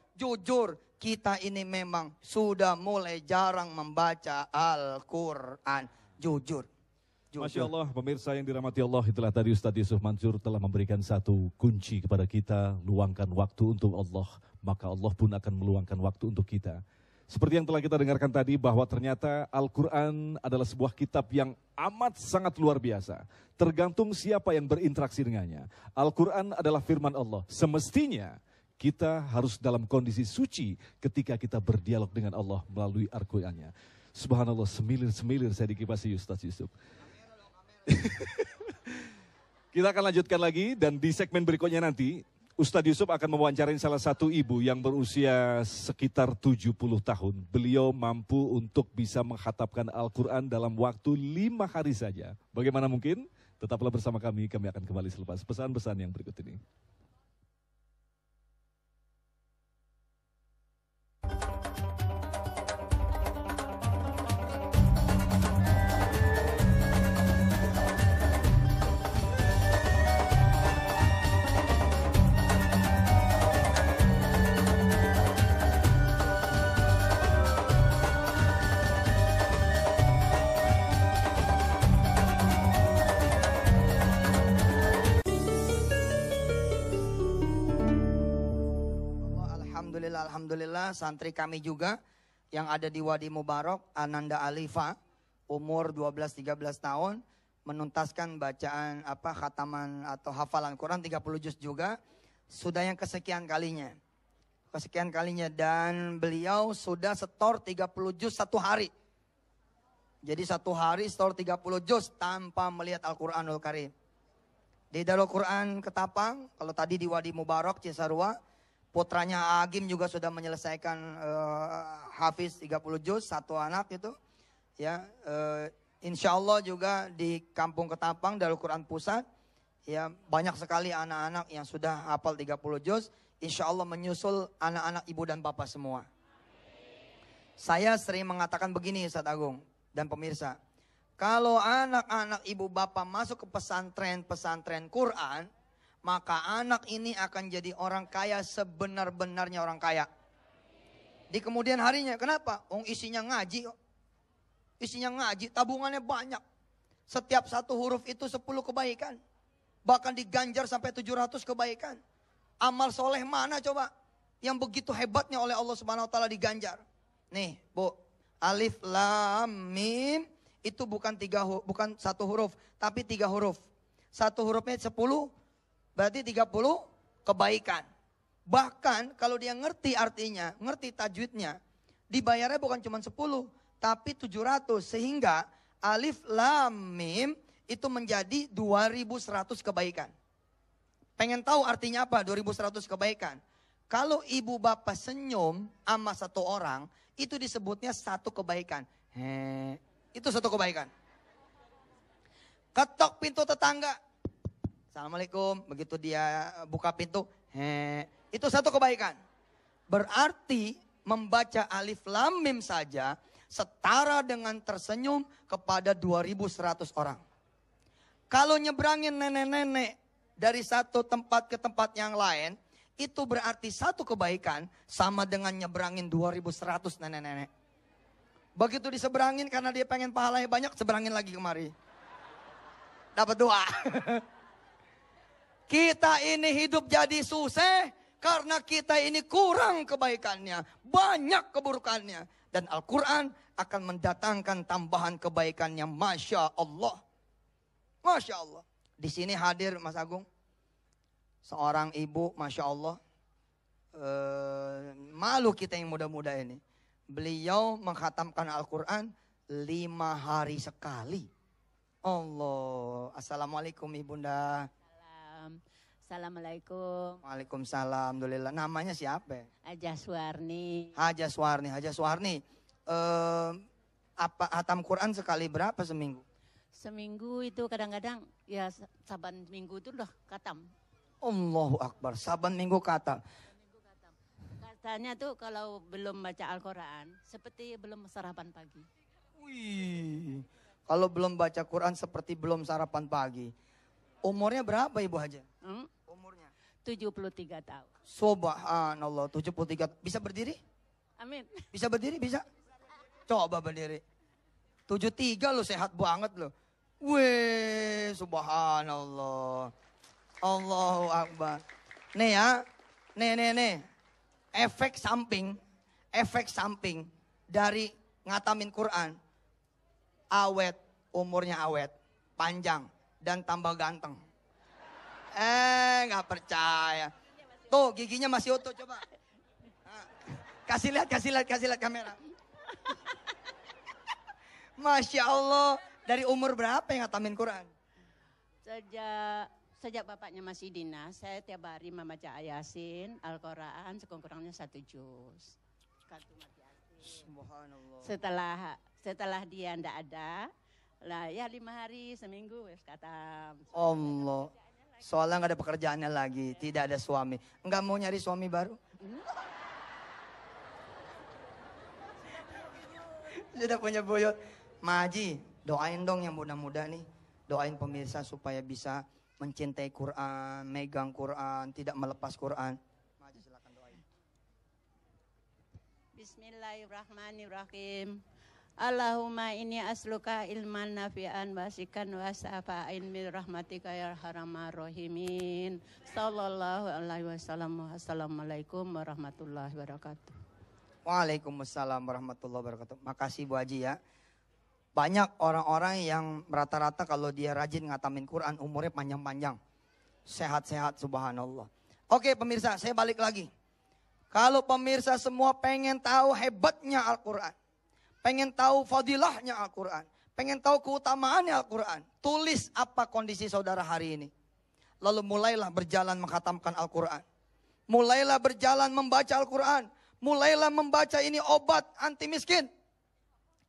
kita ini memang sudah mulai jarang membaca Al-Quran. Jujur. Masya Allah, pemirsa yang dirahmati Allah, itulah tadi Ustadz Yusuf Mansur telah memberikan satu kunci kepada kita, luangkan waktu untuk Allah, maka Allah pun akan meluangkan waktu untuk kita. Seperti yang telah kita dengarkan tadi, bahwa ternyata Al-Quran adalah sebuah kitab yang amat sangat luar biasa. Tergantung siapa yang berinteraksi dengannya. Al-Quran adalah firman Allah. Semestinya kita harus dalam kondisi suci ketika kita berdialog dengan Allah melalui Al-Qurannya. Subhanallah, semilir-semilir saya dikipasi Ustadz Yusuf. Kita akan lanjutkan lagi dan di segmen berikutnya nanti Ustadz Yusuf akan mewawancarai salah satu ibu yang berusia sekitar 70 tahun. Beliau mampu untuk bisa mengkhatamkan Al-Quran dalam waktu 5 hari saja. Bagaimana mungkin? Tetaplah bersama kami akan kembali selepas pesan-pesan yang berikut ini. Alhamdulillah santri kami juga yang ada di Wadi Mubarak, Ananda Alifa, umur 12-13 tahun, menuntaskan bacaan khataman atau hafalan Quran 30 juz juga, sudah yang kesekian kalinya. Dan beliau sudah setor 30 juz satu hari. Jadi satu hari setor 30 juz tanpa melihat Al-Quranul Karim. Di Darul Quran Ketapang, kalau tadi di Wadi Mubarak Cisarua, putranya Agim juga sudah menyelesaikan hafiz 30 juz, satu anak itu. Ya, insya Allah juga di Kampung Ketapang, Darul Quran Pusat, ya banyak sekali anak-anak yang sudah hafal 30 juz. Insya Allah menyusul anak-anak ibu dan bapak semua. Saya sering mengatakan begini Ustaz Agung dan pemirsa. Kalau anak-anak ibu bapak masuk ke pesantren Quran, maka anak ini akan jadi orang kaya sebenar-benarnya orang kaya. Di kemudian harinya, kenapa? Isinya ngaji. isinya ngaji, tabungannya banyak. Setiap satu huruf itu 10 kebaikan. Bahkan diganjar sampai 700 kebaikan. Amal soleh mana coba? Yang begitu hebatnya oleh Allah Subhanahu Wa Taala diganjar. Nih Bu, alif lam mim itu bukan satu huruf, tapi 3 huruf. Satu hurufnya 10, berarti 30 kebaikan. Bahkan kalau dia ngerti artinya, ngerti tajwidnya, dibayarnya bukan cuma 10, tapi 700. Sehingga alif lam mim itu menjadi 2100 kebaikan. Pengen tahu artinya apa 2100 kebaikan? Kalau ibu bapak senyum sama satu orang, itu disebutnya satu kebaikan. Itu satu kebaikan. Ketok pintu tetangga. Assalamualaikum. Begitu dia buka pintu. Itu satu kebaikan. Berarti membaca alif lam mim saja setara dengan tersenyum kepada 2100 orang. Kalau nyebrangin nenek-nenek dari satu tempat ke tempat yang lain, itu berarti satu kebaikan sama dengan nyebrangin 2100 nenek-nenek. Begitu diseberangin karena dia pengen pahalanya banyak, seberangin lagi kemari. Dapat 2. Kita ini hidup jadi susah karena kita ini kurang kebaikannya, banyak keburukannya. Dan Al-Quran akan mendatangkan tambahan kebaikannya. Masya Allah. Masya Allah. Di sini hadir Mas Agung. Seorang ibu, Masya Allah. Malu kita yang muda-muda ini. Beliau mengkhatamkan Al-Quran 5 hari sekali. Allah. Assalamualaikum Ibunda. Assalamualaikum. Waalaikumsalam. Alhamdulillah. Namanya siapa? Haja Suwarni. Haja Suwarni. Haja Suwarni. Apa hatam Quran sekali berapa seminggu? Seminggu itu kadang-kadang ya saban minggu itu udah katam. Allahu Akbar. Saban minggu katam. Katanya tuh kalau belum baca Al-Quran seperti belum sarapan pagi. Wih. Kalau belum baca Quran seperti belum sarapan pagi. Umurnya berapa Ibu Haja? Umurnya 73 tahun. Subhanallah, 73. Bisa berdiri? Amin. Bisa berdiri? Bisa? Coba berdiri. 73 lo sehat banget lo. Wih, subhanallah. Allahu Akbar. Nih ya, nih. Efek samping dari ngatamin Quran. Awet, umurnya awet, panjang, dan tambah ganteng. Nggak percaya. Tuh giginya masih utuh, coba. Nah, kasih lihat kamera. Masya Allah, dari umur berapa yang ngatamin Quran? Sejak bapaknya masih dinas, saya tiap hari membaca Yasin, Al-Quran, sekurang-kurangnya 1 juz. Subhanallah. Setelah dia ndak ada, lah ya 5 hari seminggu wes kata. Allah. Soalnya nggak ada pekerjaannya lagi, tidak ada suami. Nggak mau nyari suami baru? Sudah punya buyut. Maji, doain dong yang muda-muda nih. Doain pemirsa supaya bisa mencintai Quran, megang Quran, tidak melepas Quran. Maji silakan doain. Bismillahirrahmanirrahim. Allahumma inni asluka ilman nafi'an wasikan wasafa'in min rahmatika ya arhamar rahimin. Sallallahu alaihi wasallam. Assalamualaikum warahmatullahi wabarakatuh. Waalaikumsalam warahmatullahi wabarakatuh. Makasih Bu Haji ya. Banyak orang-orang yang rata-rata kalau dia rajin ngatamin Quran umurnya panjang-panjang. Sehat-sehat subhanallah. Oke pemirsa, saya balik lagi. Kalau pemirsa semua pengen tahu hebatnya Al-Quran. Pengen tahu fadilahnya Al-Quran. Pengen tahu keutamaannya Al-Quran. Tulis apa kondisi saudara hari ini. Lalu mulailah berjalan menghatamkan Al-Quran. Mulailah berjalan membaca Al-Quran. Mulailah membaca ini obat anti miskin.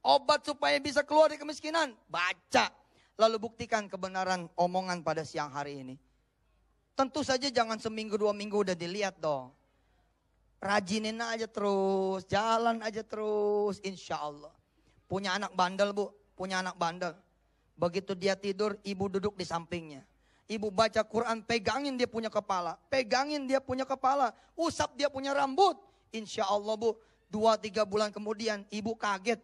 Obat supaya bisa keluar dari kemiskinan. Baca. Lalu buktikan kebenaran omongan pada siang hari ini. Tentu saja jangan seminggu 2 minggu udah dilihat dong. Rajinin aja terus. Jalan aja terus. Insya Allah. Punya anak bandel Bu. Punya anak bandel. Begitu dia tidur, ibu duduk di sampingnya. Ibu baca Quran, pegangin dia punya kepala. Pegangin dia punya kepala. Usap dia punya rambut. Insya Allah Bu. 2-3 bulan kemudian ibu kaget.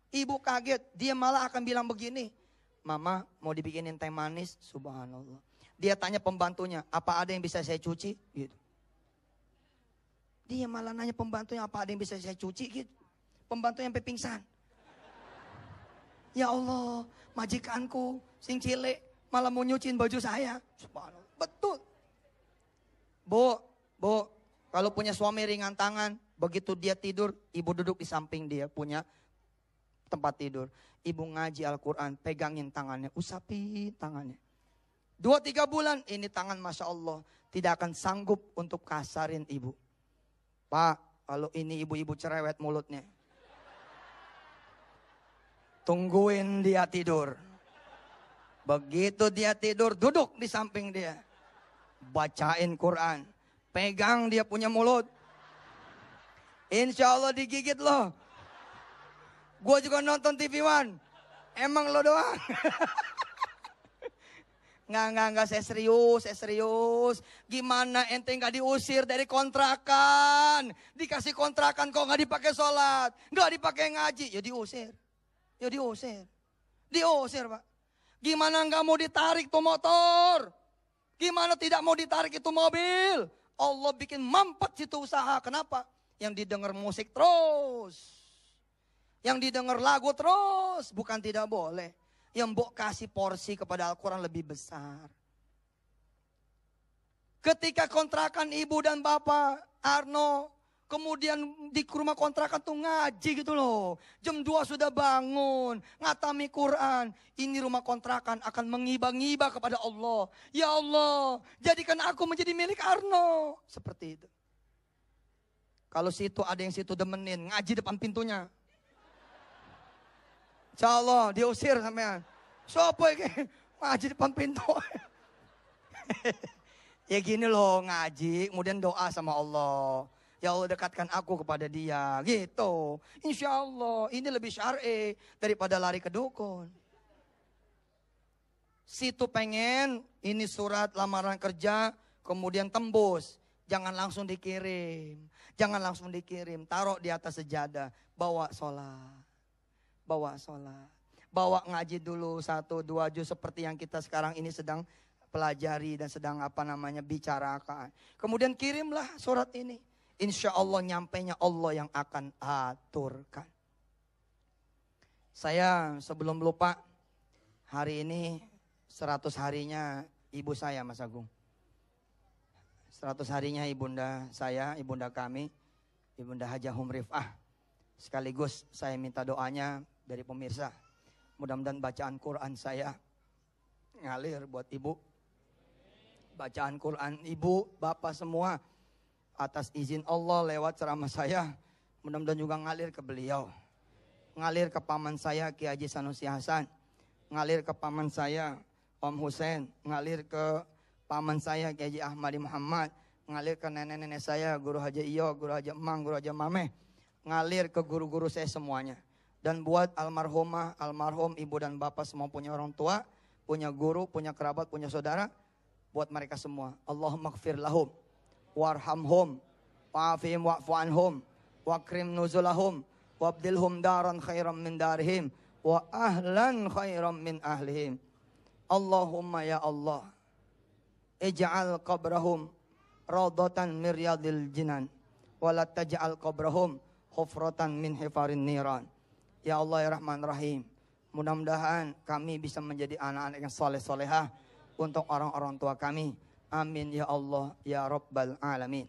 Ibu kaget, dia malah akan bilang begini, Mama mau dibikinin teh manis, subhanallah. Dia tanya pembantunya, apa ada yang bisa saya cuci? Gitu. Dia malah nanya pembantunya, apa ada yang bisa saya cuci? Gitu. Pembantunya sampai pingsan. Ya Allah, majikanku, sing cilik, malah mau nyuciin baju saya. Subhanallah, betul. Bu, kalau punya suami ringan tangan, begitu dia tidur, ibu duduk di samping dia, punya tempat tidur. Ibu ngaji Al-Quran, pegangin tangannya, usapin tangannya. 2-3 bulan, ini tangan Masya Allah, tidak akan sanggup untuk kasarin ibu. Pak, kalau ini ibu-ibu cerewet mulutnya. Tungguin dia tidur. Begitu dia tidur, duduk di samping dia. Bacain Quran. Pegang dia punya mulut. Insya Allah digigit loh. Gue juga nonton TV One. Emang lo doang? Nggak, saya serius. Gimana ente nggak diusir dari kontrakan? Dikasih kontrakan kok nggak dipakai sholat, nggak dipakai ngaji, ya diusir. Diusir Pak. Gimana nggak mau ditarik tuh motor? Gimana tidak mau ditarik itu mobil? Allah bikin mampet situ usaha. Kenapa? Yang didengar musik terus. Yang didengar lagu terus. Bukan tidak boleh. Yang Mbok kasih porsi kepada Al-Quran lebih besar. Ketika kontrakan ibu dan bapak Arno, kemudian di rumah kontrakan tuh ngaji gitu loh. Jam 2 sudah bangun, ngatami Quran. Ini rumah kontrakan akan mengiba-ngiba kepada Allah. Ya Allah, jadikan aku menjadi milik Arno. Seperti itu. Kalau situ ada yang situ demenin, ngaji depan pintunya. Insya Allah diusir sampean. Sopo iki ngaji depan pintu. Ya gini loh, ngaji kemudian doa sama Allah. Ya Allah dekatkan aku kepada dia. Gitu. Insya Allah ini lebih syar'i daripada lari ke dukun. Situ pengen ini surat lamaran kerja kemudian tembus. Jangan langsung dikirim. Taruh di atas sejadah. Bawa sholat. Bawa ngaji dulu 1-2 juz seperti yang kita sekarang ini sedang pelajari dan sedang bicarakan. Kemudian kirimlah surat ini. Insya Allah nyampainya Allah yang akan aturkan. Saya sebelum lupa, hari ini 100 harinya ibu saya Mas Agung. 100 harinya ibunda saya, ibunda kami, Ibunda Hajah Humrifah. Sekaligus saya minta doanya dari pemirsa. Mudah-mudahan bacaan Quran saya ngalir buat ibu. Bacaan Quran ibu, bapak semua. Atas izin Allah lewat ceramah saya. Mudah-mudahan juga ngalir ke beliau. Ngalir ke paman saya Ki Haji Sanusi Hasan. Ngalir ke paman saya Om Hussein. Ngalir ke paman saya Ki Haji Ahmadi Muhammad. Ngalir ke nenek-nenek saya Guru Haji Iyo, Guru Haji Emang, Guru Haji Mameh. Ngalir ke guru-guru saya semuanya. Dan buat almarhumah, almarhum ibu dan bapak semua punya orang tua, punya guru, punya kerabat, punya saudara. Buat mereka semua. Allahumma gfir lahum, warhamhum, wa'afihim wa'fu anhum, wakrim nuzulahum, wabdilhum daran khairan min darihim, wa ahlan khairan min ahlihim. Allahumma ya Allah, ij'al qabrahum rawdatan min riyadil jinan, wala taj'al qabrahum khufratan min hifarin niran. Ya Allah ya Rahman Rahim, mudah-mudahan kami bisa menjadi anak-anak yang soleh-solehah untuk orang-orang tua kami. Amin ya Allah ya Rabbal Alamin.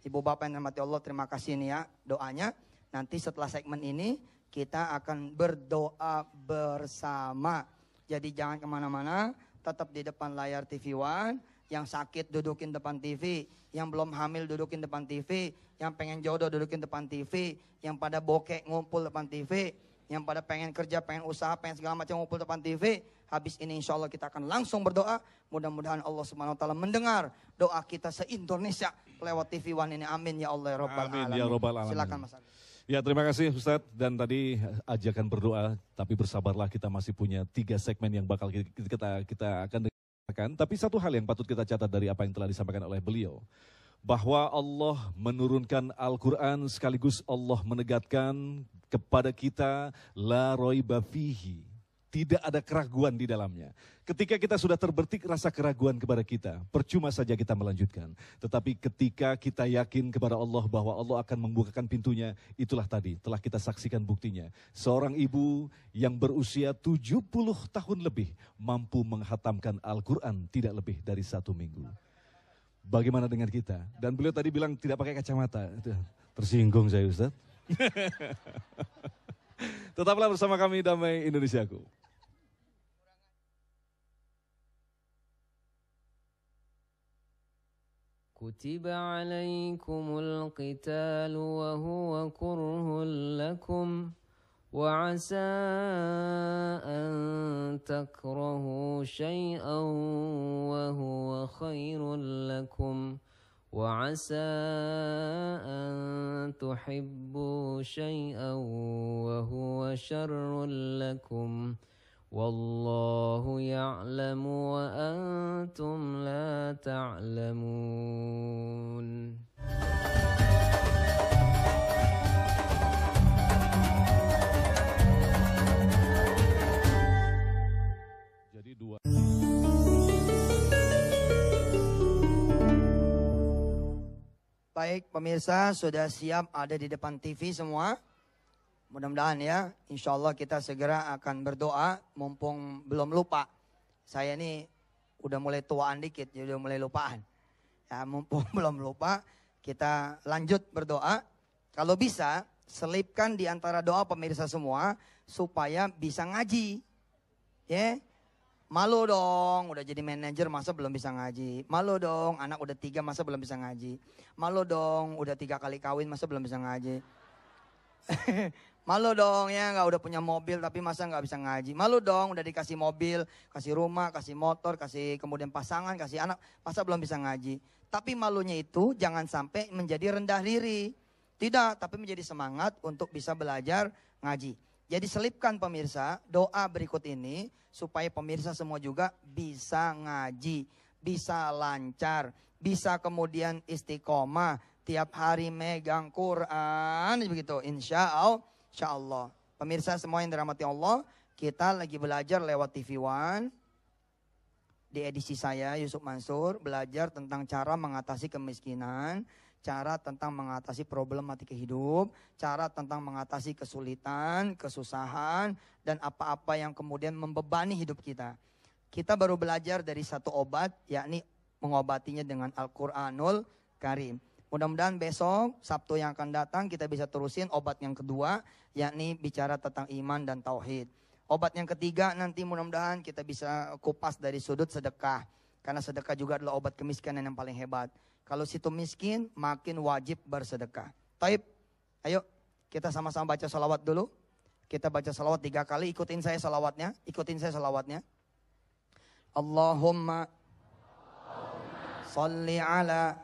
Ibu bapak yang dirahmati Allah, terima kasih nih ya doanya. Nanti setelah segmen ini kita akan berdoa bersama. Jadi jangan kemana-mana, tetap di depan layar TV One. Yang sakit dudukin depan TV, yang belum hamil dudukin depan TV, yang pengen jodoh dudukin depan TV, yang pada bokek ngumpul depan TV, yang pada pengen kerja, pengen usaha, pengen segala macam ngumpul depan TV. Habis ini insya Allah kita akan langsung berdoa. Mudah-mudahan Allah Subhanahu Wa Taala mendengar doa kita se-Indonesia lewat TV One ini. Amin ya Allah ya Rabbal Alamin. Amin ya Rabbal Alamin. Silakan Mas Agus. Ya terima kasih Ustadz, dan tadi ajakan berdoa, tapi bersabarlah, kita masih punya 3 segmen yang bakal kita akan dengarkan. Tapi satu hal yang patut kita catat dari apa yang telah disampaikan oleh beliau, bahwa Allah menurunkan Al-Quran sekaligus Allah menegatkan kepada kita la raiba fihi. Tidak ada keraguan di dalamnya. Ketika kita sudah terbertik rasa keraguan kepada kita, percuma saja kita melanjutkan. Tetapi ketika kita yakin kepada Allah bahwa Allah akan membukakan pintunya, itulah tadi telah kita saksikan buktinya. Seorang ibu yang berusia 70 tahun lebih mampu menghatamkan Al-Quran tidak lebih dari 1 minggu. Bagaimana dengan kita? Dan beliau tadi bilang tidak pakai kacamata. Tersinggung saya, Ustaz. Tetaplah bersama kami Damai Indonesiaku. كتب عليكم القتال وهو كره لكم وعسى أن تكرهوا شيئا وهو خير لكم وعسى أن تحبوا شيئا وهو شر لكم والله يعلم وأنتم لا تعلمون. Jadi dua. Baik pemirsa, sudah siap ada di depan TV semua? Mudah-mudahan ya, insya Allah kita segera akan berdoa, mumpung belum lupa. Saya ini udah mulai tuaan dikit, jadi udah mulai lupaan. Ya, mumpung belum lupa, kita lanjut berdoa. Kalau bisa, selipkan di antara doa pemirsa semua, supaya bisa ngaji. Ya, malu dong, udah jadi manajer masa belum bisa ngaji. Malu dong, anak udah 3 masa belum bisa ngaji. Malu dong, udah 3 kali kawin masa belum bisa ngaji. Malu dong ya, nggak udah punya mobil tapi masa nggak bisa ngaji. Malu dong, udah dikasih mobil, kasih rumah, kasih motor, kasih kemudian pasangan, kasih anak, masa belum bisa ngaji. Tapi malunya itu jangan sampai menjadi rendah diri. Tidak, tapi menjadi semangat untuk bisa belajar ngaji. Jadi selipkan pemirsa doa berikut ini supaya pemirsa semua juga bisa ngaji, bisa lancar, bisa kemudian istiqomah, tiap hari megang Quran, begitu. Insya Allah. Pemirsa semua yang dirahmati Allah, kita lagi belajar lewat TV One. Di edisi saya, Yusuf Mansur, belajar tentang cara mengatasi kemiskinan, cara tentang mengatasi problematika hidup, cara tentang mengatasi kesulitan, kesusahan, dan apa-apa yang kemudian membebani hidup kita. Kita baru belajar dari satu obat, yakni mengobatinya dengan Al-Quranul Karim. Mudah-mudahan besok, Sabtu yang akan datang, kita bisa terusin obat yang kedua, yakni bicara tentang iman dan tauhid. Obat yang ketiga nanti mudah-mudahan kita bisa kupas dari sudut sedekah. Karena sedekah juga adalah obat kemiskinan yang paling hebat. Kalau situ miskin, makin wajib bersedekah. Taib, ayo kita sama-sama baca salawat dulu. Kita baca salawat 3 kali, ikutin saya salawatnya. Allahumma salli ala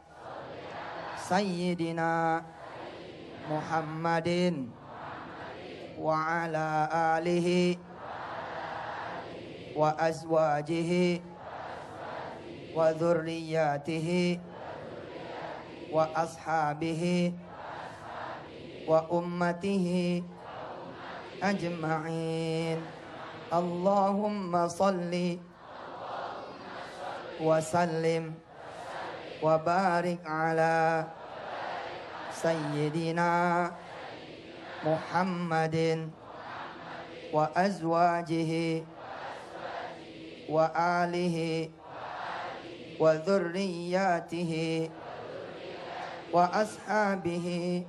Sayyidina Muhammadin wa ala alihi wa azwajihi wa dhurriyyatihi wa ashabihi wa ummatihi ajma'in. Allahumma salli wa sallim wa barik ala Sayyidina Muhammadin wa azwajihi wa alihi wa dhurriyyatihi wa ashabihi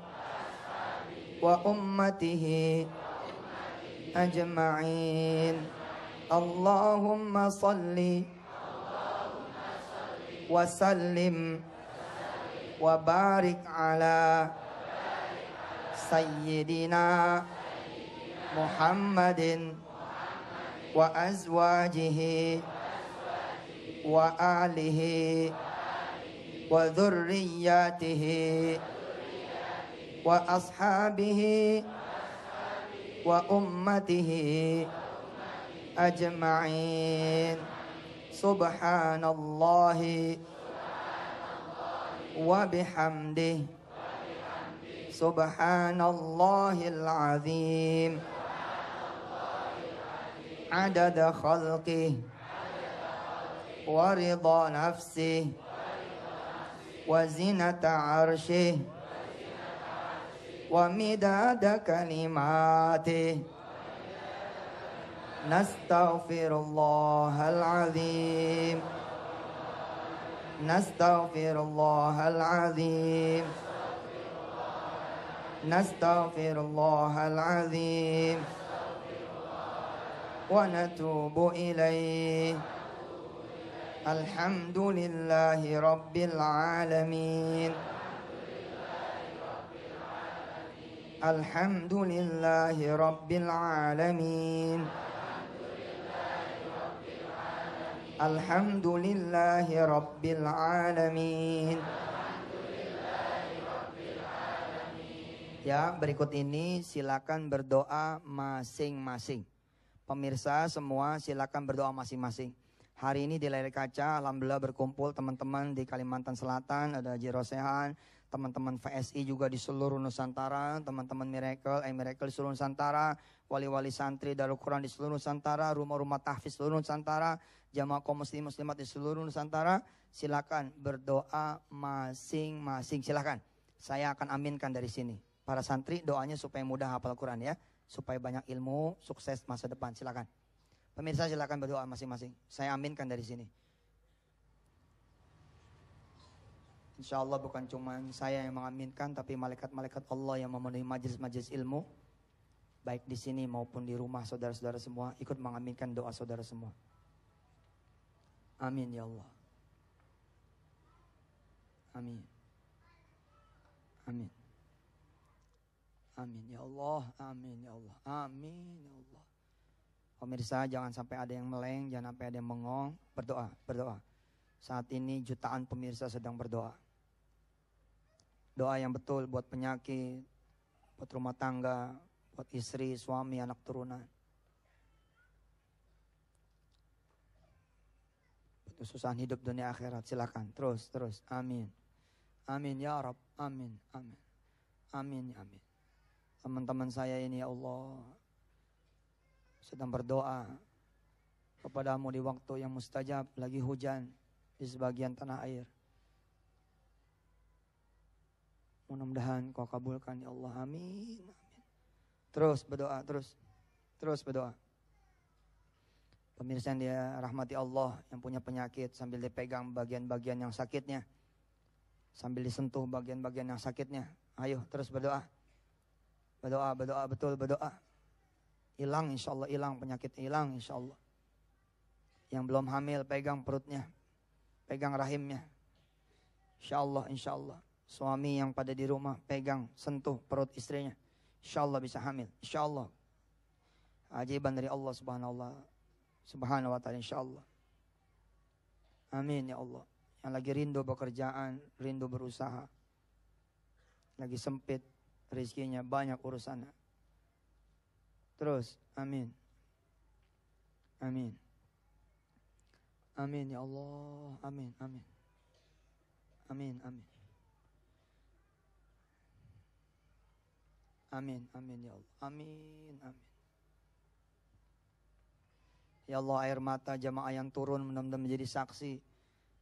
wa ummatihi ajma'in. Allahumma salli wa sallim wa barik ala Sayyidina Muhammadin wa azwajihi wa alihi wa dhurriyyatihi wa ashabihi wa ummatihi ajma'in. Subhanallahi wa bihamdih subhanallahil azim adada khalqih wa ridha nafsih wa zinata arshih wa midada kalimatih nastaghfirullahal azim nastaghfirullahal azim nastaghfirullahal azim wa natubu ilaih alhamdulillahi rabbil alamin alhamdulillahi rabbil alamin alhamdulillahi rabbil alamin. Ya, berikut ini silakan berdoa masing-masing. Pemirsa semua silakan berdoa masing-masing. Hari ini di layar kaca alhamdulillah berkumpul teman-teman di Kalimantan Selatan, ada Haji Rosehan, teman-teman VSI juga di seluruh Nusantara, teman-teman Miracle di seluruh Nusantara, wali-wali santri Darul Quran di seluruh Nusantara, rumah-rumah tahfiz seluruh Nusantara, jamaah kaum muslim muslimat di seluruh Nusantara. Silakan berdoa masing-masing, silakan. Saya akan aminkan dari sini. Para santri doanya supaya mudah hafal Quran ya, supaya banyak ilmu, sukses masa depan. Silakan. Pemirsa silakan berdoa masing-masing. Saya aminkan dari sini. Insya Allah bukan cuma saya yang mengaminkan, tapi malaikat-malaikat Allah yang memenuhi majelis-majelis ilmu, baik di sini maupun di rumah saudara-saudara semua ikut mengaminkan doa saudara semua. Amin ya Allah. Amin. Amin. Amin ya Allah. Amin ya Allah. Amin ya Allah. Pemirsa jangan sampai ada yang meleng, jangan sampai ada yang mengong. Berdoa, berdoa. Saat ini jutaan pemirsa sedang berdoa. Doa yang betul buat penyakit, buat rumah tangga, buat istri, suami, anak turunan. Buat kesusahan hidup dunia akhirat. Silakan terus, terus. Amin. Amin ya Rabb. Amin. Amin. Amin ya amin. Teman-teman saya ini ya Allah sedang berdoa kepadamu di waktu yang mustajab, lagi hujan di sebagian tanah air. Mudah-mudahan kau kabulkan ya Allah. Amin. Amin. Terus berdoa, terus berdoa. Pemirsa yang dia rahmati Allah, yang punya penyakit, sambil dipegang bagian-bagian yang sakitnya, sambil disentuh bagian-bagian yang sakitnya. Ayo terus berdoa. Berdoa, berdoa, betul berdoa. Hilang insya Allah, hilang penyakitnya, hilang insya Allah. Yang belum hamil pegang perutnya, pegang rahimnya. Insya Allah, insya Allah. Suami yang pada di rumah pegang, sentuh perut istrinya. Insya Allah bisa hamil, insya Allah. Ajiban dari Allah subhanahu wa ta'ala insya Allah. Amin ya Allah. Yang lagi rindu pekerjaan, rindu berusaha, lagi sempit rezekinya, banyak urusannya. Terus, amin. Amin. Amin ya Allah. Amin, amin. Amin, amin. Amin, amin ya Allah. Amin, amin. Ya Allah, air mata jamaah yang turun mudah-mudahan menjadi saksi.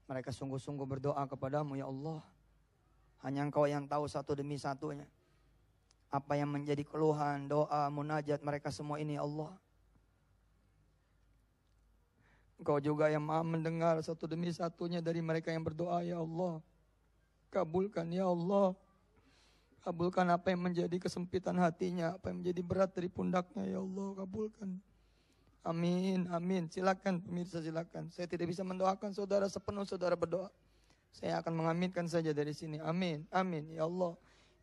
Mereka sungguh-sungguh berdoa kepadamu ya Allah. Hanya Engkau yang tahu satu demi satunya. Apa yang menjadi keluhan, doa, munajat mereka semua ini ya Allah. Engkau juga yang maha mendengar satu demi satunya dari mereka yang berdoa ya Allah. Kabulkan ya Allah. Kabulkan apa yang menjadi kesempitan hatinya, apa yang menjadi berat dari pundaknya ya Allah. Kabulkan. Amin, amin. Silakan pemirsa, silakan. Saya tidak bisa mendoakan saudara sepenuh saudara berdoa. Saya akan mengaminkan saja dari sini. Amin, amin ya Allah.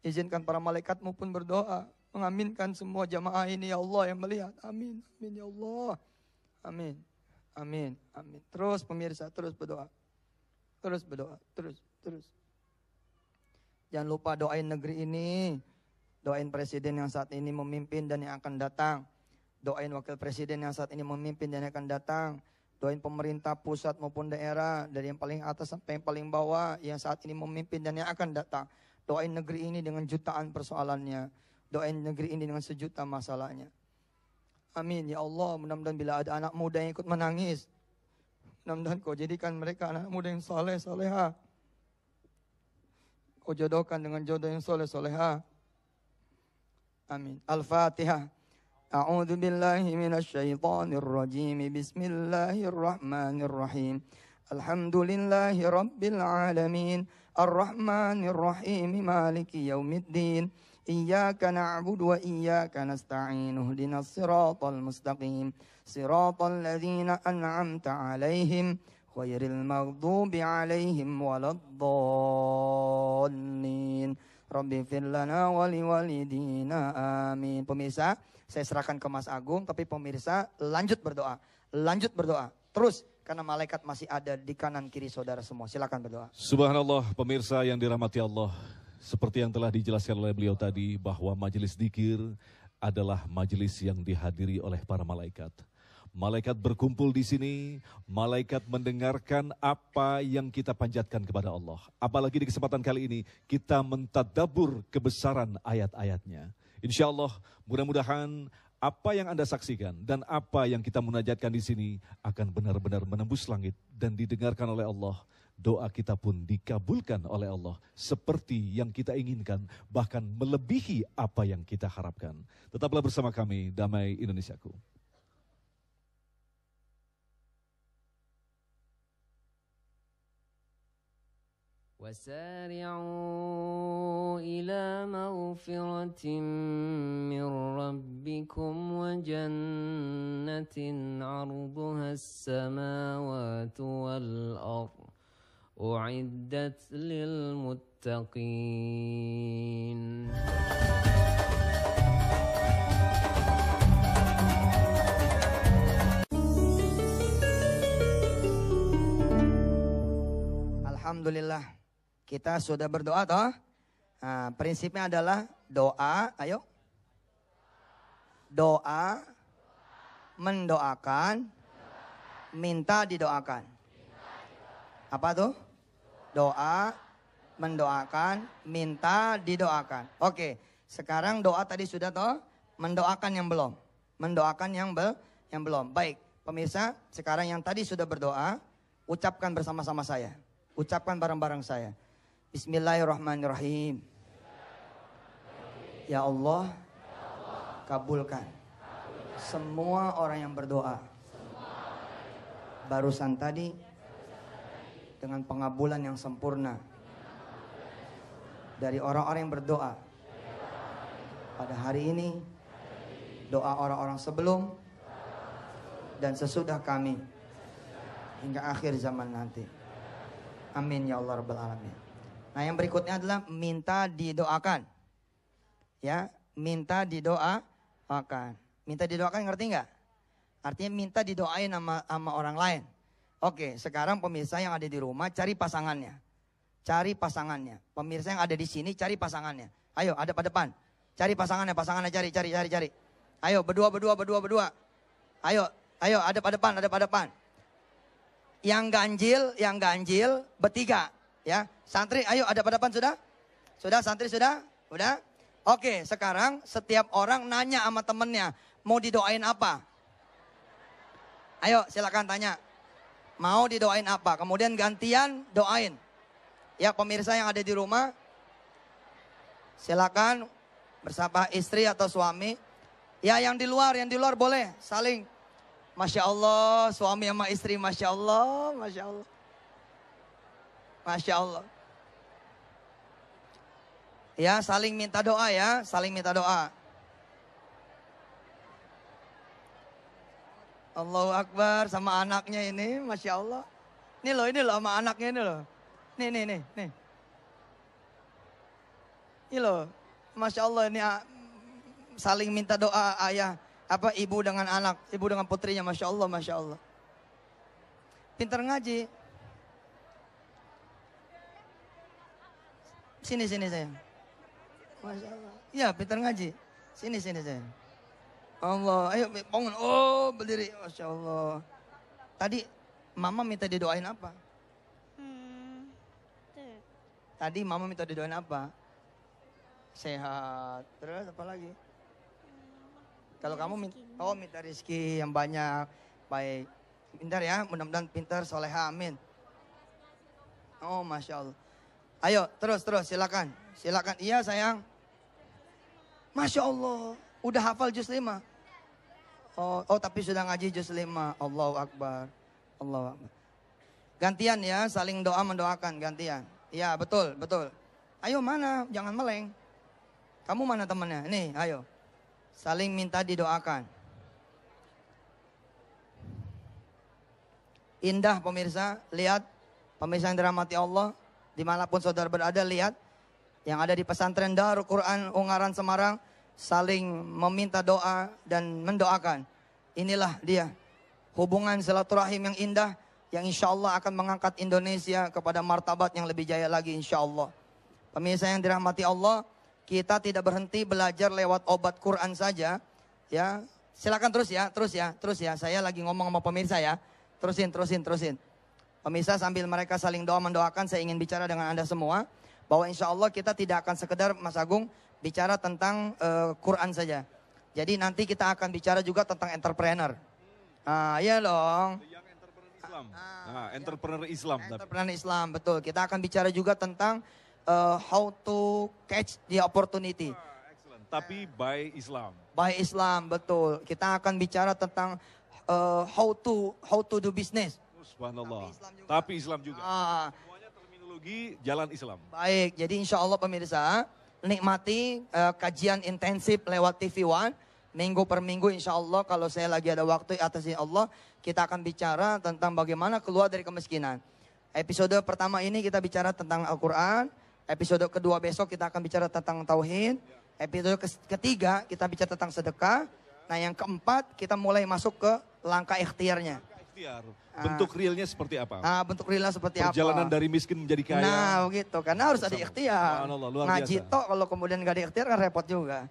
Izinkan para malaikatmu pun berdoa. Mengaminkan semua jamaah ini ya Allah yang melihat. Amin, amin ya Allah. Amin, amin, amin. Terus pemirsa, terus berdoa. Terus berdoa, terus. Jangan lupa doain negeri ini. Doain presiden yang saat ini memimpin dan yang akan datang. Doain wakil presiden yang saat ini memimpin dan yang akan datang. Doain pemerintah pusat maupun daerah, dari yang paling atas sampai yang paling bawah, yang saat ini memimpin dan yang akan datang. Doain negeri ini dengan jutaan persoalannya. Doain negeri ini dengan sejuta masalahnya. Amin. Ya Allah, mudah-mudahan bila ada anak muda yang ikut menangis, mudah-mudahan kau jadikan mereka anak muda yang soleh, soleha. Kau jodohkan dengan jodoh yang soleh, soleha. Amin. Al-Fatihah. A'udzu billahi minasyaitonir rajim. Bismillahirrahmanirrahim. Alhamdulillahi rabbil alamin. Ar-Rahmanir Rahim. Maliki yaumiddin. Iyyaka na'budu wa iyyaka nasta'in. Ihdinas siratal mustaqim. Siratal ladzina an'amta 'alaihim ghairil maghdubi 'alaihim waladdallin. Rabbi fir lana wa liwalidina. Amin. Pemirsa, saya serahkan ke Mas Agung, tapi pemirsa lanjut berdoa. Lanjut berdoa. Terus, karena malaikat masih ada di kanan kiri saudara semua. Silakan berdoa. Subhanallah, pemirsa yang dirahmati Allah. Seperti yang telah dijelaskan oleh beliau tadi, bahwa majelis dzikir adalah majelis yang dihadiri oleh para malaikat. Malaikat berkumpul di sini, malaikat mendengarkan apa yang kita panjatkan kepada Allah. Apalagi di kesempatan kali ini, kita mentadabbur kebesaran ayat-ayatnya. Insya Allah, mudah-mudahan apa yang Anda saksikan dan apa yang kita munajatkan di sini akan benar-benar menembus langit dan didengarkan oleh Allah. Doa kita pun dikabulkan oleh Allah seperti yang kita inginkan, bahkan melebihi apa yang kita harapkan. Tetaplah bersama kami, Damai Indonesiaku. وسارعوا إلى مغفرة من ربكم وجنة عرضها السماوات والأرض أعدت للمتقين. Alhamdulillah, kita sudah berdoa toh. Nah, prinsipnya adalah doa, ayo. Doa, mendoakan, minta didoakan. Apa tuh? Doa, mendoakan, minta didoakan. Oke, sekarang doa tadi sudah toh, mendoakan yang belum. Mendoakan yang belum. Baik, pemirsa, sekarang yang tadi sudah berdoa, ucapkan bersama-sama saya. Ucapkan bareng-bareng saya. Bismillahirrahmanirrahim. Ya Allah, kabulkan semua orang yang berdoa barusan tadi dengan pengabulan yang sempurna dari orang-orang yang berdoa pada hari ini, doa orang-orang sebelum dan sesudah kami hingga akhir zaman nanti. Amin ya Allah Rabbal Alamin. Nah, yang berikutnya adalah minta didoakan. Ya, minta didoakan. Minta didoakan, ngerti nggak? Artinya minta didoain sama orang lain. Oke, sekarang pemirsa yang ada di rumah cari pasangannya. Cari pasangannya. Pemirsa yang ada di sini cari pasangannya. Ayo, hadap depan. Cari pasangannya cari. Ayo, berdua. Ayo, hadap depan. Yang ganjil bertiga, ya. Santri, ayo ada pada depan sudah? Sudah, santri sudah? Udah? Oke, sekarang setiap orang nanya sama temennya, mau didoain apa? Ayo, silakan tanya. Mau didoain apa? Kemudian gantian doain. Ya, pemirsa yang ada di rumah, silakan bersama istri atau suami. Ya, yang di luar boleh saling. Masya Allah, suami sama istri, Masya Allah. Ya, saling minta doa ya, Allahu Akbar, sama anaknya ini, Masya Allah. Ini loh sama anaknya ini loh. Nih. Ini loh, Masya Allah, ini saling minta doa ayah. Ibu dengan anak, ibu dengan putrinya, Masya Allah. Pintar ngaji. Sini sayang. Masya Allah. Iya, pintar ngaji. Sini sayang. Allah, ayo bangun. Oh, berdiri. Masya Allah. Tadi Mama minta didoain apa? Tadi Mama minta didoain apa? Sehat. Terus apa lagi? Kalau kamu minta rezeki yang banyak. Baik. Pintar ya, mudah-mudahan pintar, soleha, amin. Oh, Masya Allah. Ayo, terus, silakan. Silakan. Iya, sayang. Masya Allah. Udah hafal juz 5. Oh, tapi sudah ngaji juz 5. Allahu Akbar. Allahu Akbar. Gantian ya, saling doa mendoakan, gantian. Iya, betul. Ayo mana, jangan meleng. Kamu mana temannya? Nih, ayo. Saling minta didoakan. Indah pemirsa, lihat. Pemirsa yang dirahmati Allah, dimanapun saudara berada, lihat. Yang ada di pesantren Darul Quran Ungaran Semarang, saling meminta doa dan mendoakan. Inilah dia, hubungan silaturahim yang indah, yang insya Allah akan mengangkat Indonesia kepada martabat yang lebih jaya lagi insya Allah. Pemirsa yang dirahmati Allah, kita tidak berhenti belajar lewat obat Quran saja. Ya, silakan terus ya. Saya lagi ngomong sama pemirsa ya. Terusin. Pemirsa sambil mereka saling doa mendoakan, saya ingin bicara dengan Anda semua. Bahwa insya Allah kita tidak akan sekedar Mas Agung bicara tentang Quran saja. Jadi nanti kita akan bicara juga tentang entrepreneur. Iya dong. Entrepreneur Islam. Entrepreneur Islam, betul. Kita akan bicara juga tentang how to catch the opportunity. Tapi by Islam. By Islam, betul. Kita akan bicara tentang how to do business. Subhanallah. Tapi Islam juga. Semuanya terminologi jalan Islam. Baik, jadi insya Allah pemirsa, nikmati kajian intensif lewat TV One. Minggu per minggu insya Allah kalau saya lagi ada waktu atas izin Allah, kita akan bicara tentang bagaimana keluar dari kemiskinan. Episode pertama ini kita bicara tentang Al-Quran. Episode kedua besok kita akan bicara tentang Tauhid. Episode ketiga kita bicara tentang sedekah. Nah yang keempat kita mulai masuk ke langkah ikhtiarnya. Bentuk realnya seperti apa? Bentuk realnya seperti apa? Perjalanan dari miskin menjadi kaya. Nah begitu, karena harus ada ikhtiar. Ngaji tok kalau kemudian gak ada ikhtiar kan repot juga.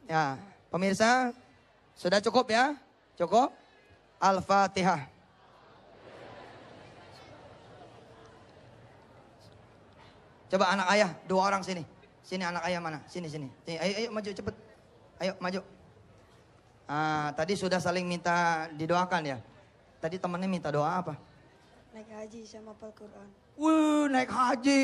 Ya, pemirsa sudah cukup ya? Cukup? Al-Fatihah. Coba anak ayah, 2 orang sini. Sini anak ayah mana? Sini. Ayo maju cepet. Ayo maju. Tadi sudah saling minta didoakan ya. Tadi temennya minta doa apa? Naik haji sama hafal Quran. Naik haji.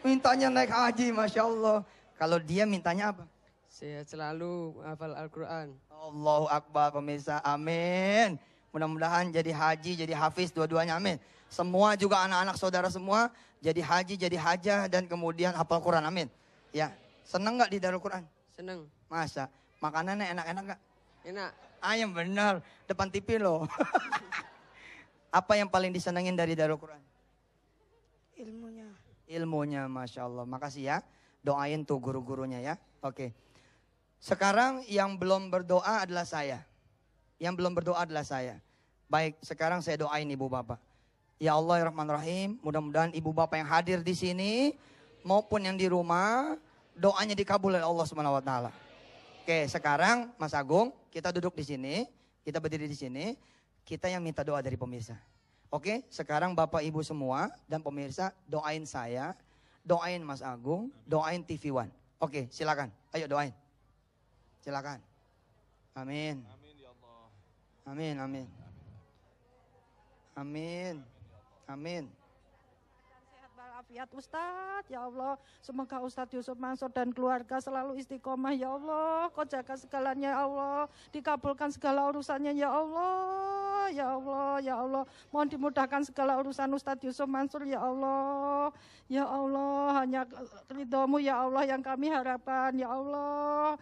Mintanya naik haji, Masya Allah. Kalau dia mintanya apa? Sehat selalu hafal Al-Quran. Allahu Akbar pemirsa, amin. Mudah-mudahan jadi haji, jadi hafiz dua-duanya, amin. Semua juga anak-anak saudara semua jadi haji, jadi hajah dan kemudian hafal Quran, amin. Ya, seneng gak di Darul Quran? Seneng. Masa? Makanannya enak-enak gak? Enak. Yang benar, depan TV loh. Apa yang paling disenengin dari Darul Quran? Ilmunya, Masya Allah. Makasih ya, doain tuh guru-gurunya ya. Oke. Sekarang yang belum berdoa adalah saya. Baik, sekarang saya doain ibu bapak. Ya Allah ya Rahman Rahim, mudah-mudahan ibu bapak yang hadir di sini maupun yang di rumah doanya dikabul oleh Allah Subhanahu wa taala. Oke, sekarang Mas Agung, kita duduk di sini, kita berdiri di sini, kita yang minta doa dari pemirsa. Oke, sekarang Bapak Ibu semua dan pemirsa doain saya, doain Mas Agung, doain TV One. Oke, silakan. Ayo doain. Silakan. Amin. Amin ya Allah. Amin, amin. Amin. Amin. Walafiat Ustadz, ya Allah, semoga Ustadz Yusuf Mansur dan keluarga selalu istiqomah, ya Allah, Kau jaga segalanya, ya Allah, dikabulkan segala urusannya, ya Allah, ya Allah, ya Allah, mohon dimudahkan segala urusan Ustadz Yusuf Mansur, ya Allah, hanya ridho-Mu, ya Allah, yang kami harapkan, ya Allah,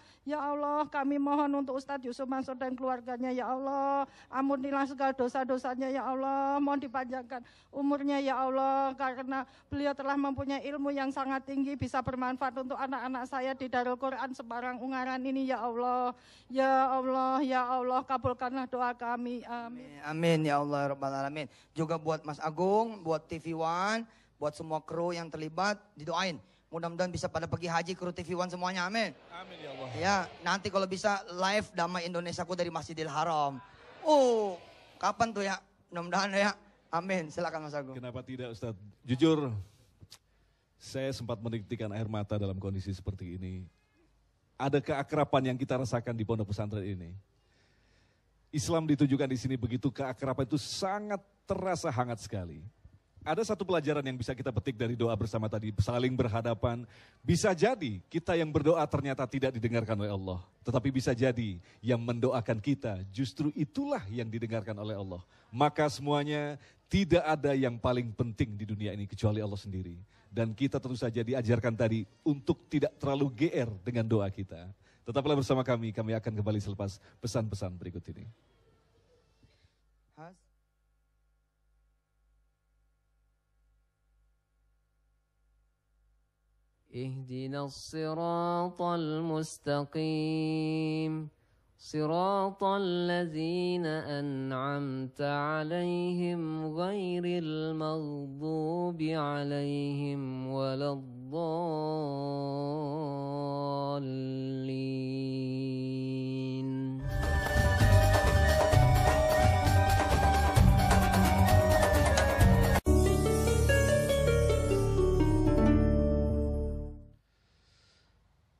kami mohon untuk Ustadz Yusuf Mansur dan keluarganya, ya Allah, ampunilah segala dosa-dosanya, ya Allah, mohon dipanjangkan umurnya, ya Allah, karena beliau telah mempunyai ilmu yang sangat tinggi, bisa bermanfaat untuk anak-anak saya di Darul Quran Semarang Ungaran ini, ya Allah. Ya Allah, ya Allah, kabulkanlah doa kami. Amin. Amin ya Allah Rabbal Alamin. Juga buat Mas Agung, buat TV One, buat semua kru yang terlibat, didoain. Mudah-mudahan bisa pada pergi haji kru TV One semuanya, amin. Amin ya Allah. Ya, nanti kalau bisa live Damai Indonesiaku dari Masjidil Haram. Kapan tuh ya? Mudah-mudahan ya. Amin. Silakan Mas Agung. Kenapa tidak Ustadz? Jujur, saya sempat menitikkan air mata dalam kondisi seperti ini. Ada keakraban yang kita rasakan di pondok pesantren ini. Islam ditujukan di sini begitu, keakraban itu sangat terasa hangat sekali. Ada satu pelajaran yang bisa kita petik dari doa bersama tadi, saling berhadapan. Bisa jadi kita yang berdoa ternyata tidak didengarkan oleh Allah. Tetapi bisa jadi yang mendoakan kita justru itulah yang didengarkan oleh Allah. Maka semuanya tidak ada yang paling penting di dunia ini kecuali Allah sendiri. Dan kita tentu saja diajarkan tadi untuk tidak terlalu GR dengan doa kita. Tetaplah bersama kami akan kembali selepas pesan-pesan berikut ini. اهدنا الصراط المستقيم صراط الذين أنعمت عليهم غير المغضوب عليهم ولا الضالين.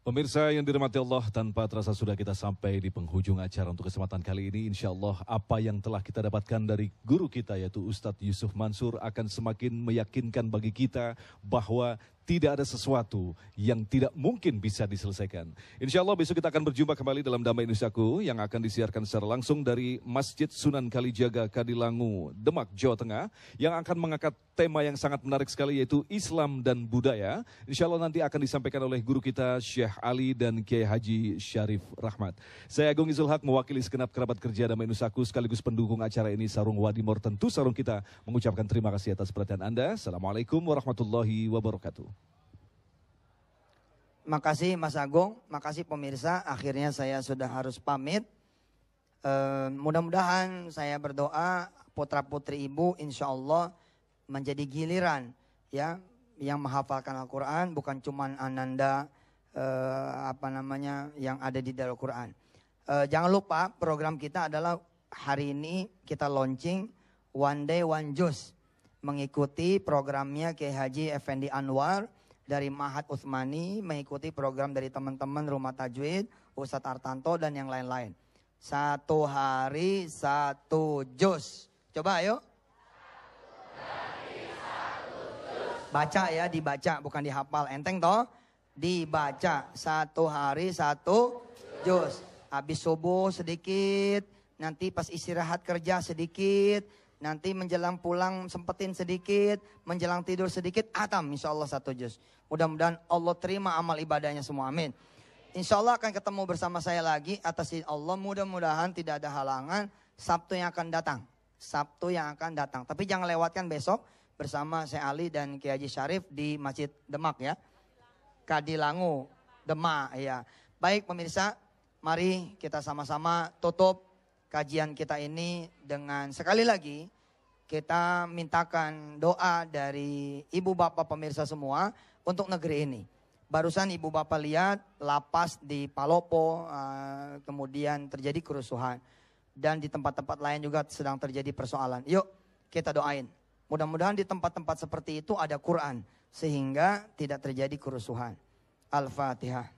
Pemirsa yang dirahmati Allah, tanpa terasa sudah kita sampai di penghujung acara untuk kesempatan kali ini. Insya Allah apa yang telah kita dapatkan dari guru kita yaitu Ustadz Yusuf Mansur akan semakin meyakinkan bagi kita bahwa tidak ada sesuatu yang tidak mungkin bisa diselesaikan. Insya Allah besok kita akan berjumpa kembali dalam Damai Indonesiaku yang akan disiarkan secara langsung dari Masjid Sunan Kalijaga, Kadilangu, Demak, Jawa Tengah, yang akan mengangkat tema yang sangat menarik sekali yaitu Islam dan Budaya. Insya Allah nanti akan disampaikan oleh guru kita Syekh Ali dan Kiai Haji Syarif Rahmat. Saya Agung Izul Haq mewakili segenap kerabat kerja Damai Indonesiaku sekaligus pendukung acara ini Sarung Wadimor, tentu sarung kita, mengucapkan terima kasih atas perhatian Anda. Assalamualaikum warahmatullahi wabarakatuh. Makasih Mas Agung, makasih pemirsa. Akhirnya saya sudah harus pamit. Mudah-mudahan saya berdoa putra-putri ibu insya Allah menjadi giliran ya yang menghafalkan Al-Quran, bukan cuman Ananda yang ada di dalam Al-Quran. Jangan lupa program kita adalah hari ini kita launching One Day One Juz, mengikuti programnya Kiai Haji Effendi Anwar dari Mahat Utsmani, mengikuti program dari teman-teman Rumah Tajwid, Ustadz Artanto dan yang lain-lain. 1 hari 1 juz. Coba ayo. Baca ya, dibaca bukan dihafal. Enteng toh? Dibaca 1 hari 1 juz. Habis subuh sedikit, nanti pas istirahat kerja sedikit, nanti menjelang pulang sempetin sedikit, menjelang tidur sedikit, atam insya Allah 1 juz. Mudah-mudahan Allah terima amal ibadahnya semua, amin. Insya Allah akan ketemu bersama saya lagi atas izin Allah, mudah-mudahan tidak ada halangan Sabtu yang akan datang. Sabtu yang akan datang, tapi jangan lewatkan besok bersama Syekh Ali dan Kiai Haji Syarif di Masjid Demak ya. Kadilangu, Demak ya. Baik pemirsa, mari kita sama-sama tutup kajian kita ini dengan sekali lagi kita mintakan doa dari ibu bapak pemirsa semua untuk negeri ini. Barusan ibu bapak lihat lapas di Palopo, kemudian terjadi kerusuhan. Dan di tempat-tempat lain juga sedang terjadi persoalan. Yuk kita doain. Mudah-mudahan di tempat-tempat seperti itu ada Quran. Sehingga tidak terjadi kerusuhan. Al-Fatihah.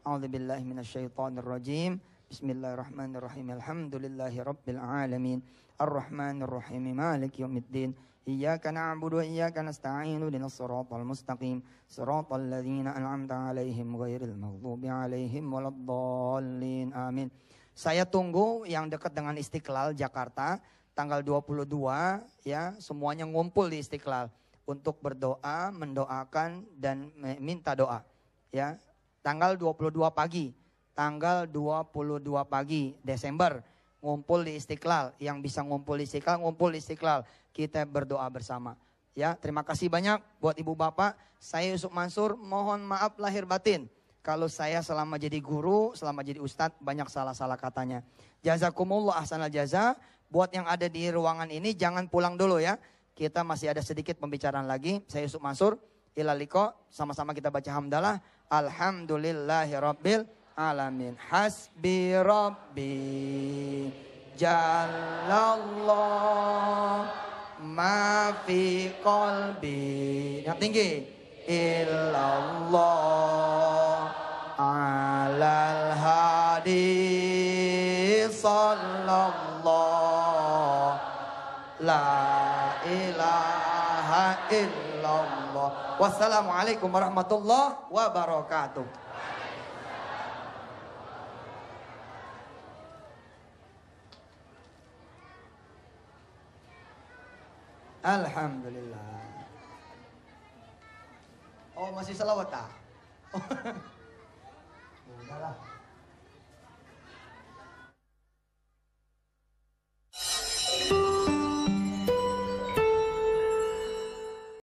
A'udzubillahi minasyaitonirrajim. Bismillahirrahmanirrahim. Alhamdulillahi rabbil alamin. Ar-Rahmanirrahim. Maliki yaumiddin. Iyyaka na'budu wa iyyaka nasta'inu ihdinas siratal mustaqim. Siratal ladzina an'amta 'alaihim ghairil maghdubi 'alaihim waladdallin. Amin. Saya tunggu yang dekat dengan Istiqlal Jakarta tanggal 22 ya, semuanya ngumpul di Istiqlal untuk berdoa, mendoakan dan minta doa ya. Tanggal 22 pagi. Tanggal 22 pagi Desember ngumpul di Istiqlal. Yang bisa ngumpul di Istiqlal, ngumpul di Istiqlal. Kita berdoa bersama. Ya, terima kasih banyak buat ibu bapak. Saya Yusuf Mansur, mohon maaf lahir batin. Kalau saya selama jadi guru, selama jadi ustadz banyak salah-salah katanya. Jazakumullah ahsanal jaza. Buat yang ada di ruangan ini jangan pulang dulu ya. Kita masih ada sedikit pembicaraan lagi. Saya Yusuf Mansur. Ila liqa, sama-sama kita baca hamdalah. Alhamdulillahirabbil alamin. Hasbi rabbi Jalallah ma fi qalbi. Yang tinggi. Illallah alal hadi sallallahu la ilaha illallah. Wassalamualaikum warahmatullahi wabarakatuh. Alhamdulillah. Oh, masih selawat tak? Oh. Udahlah.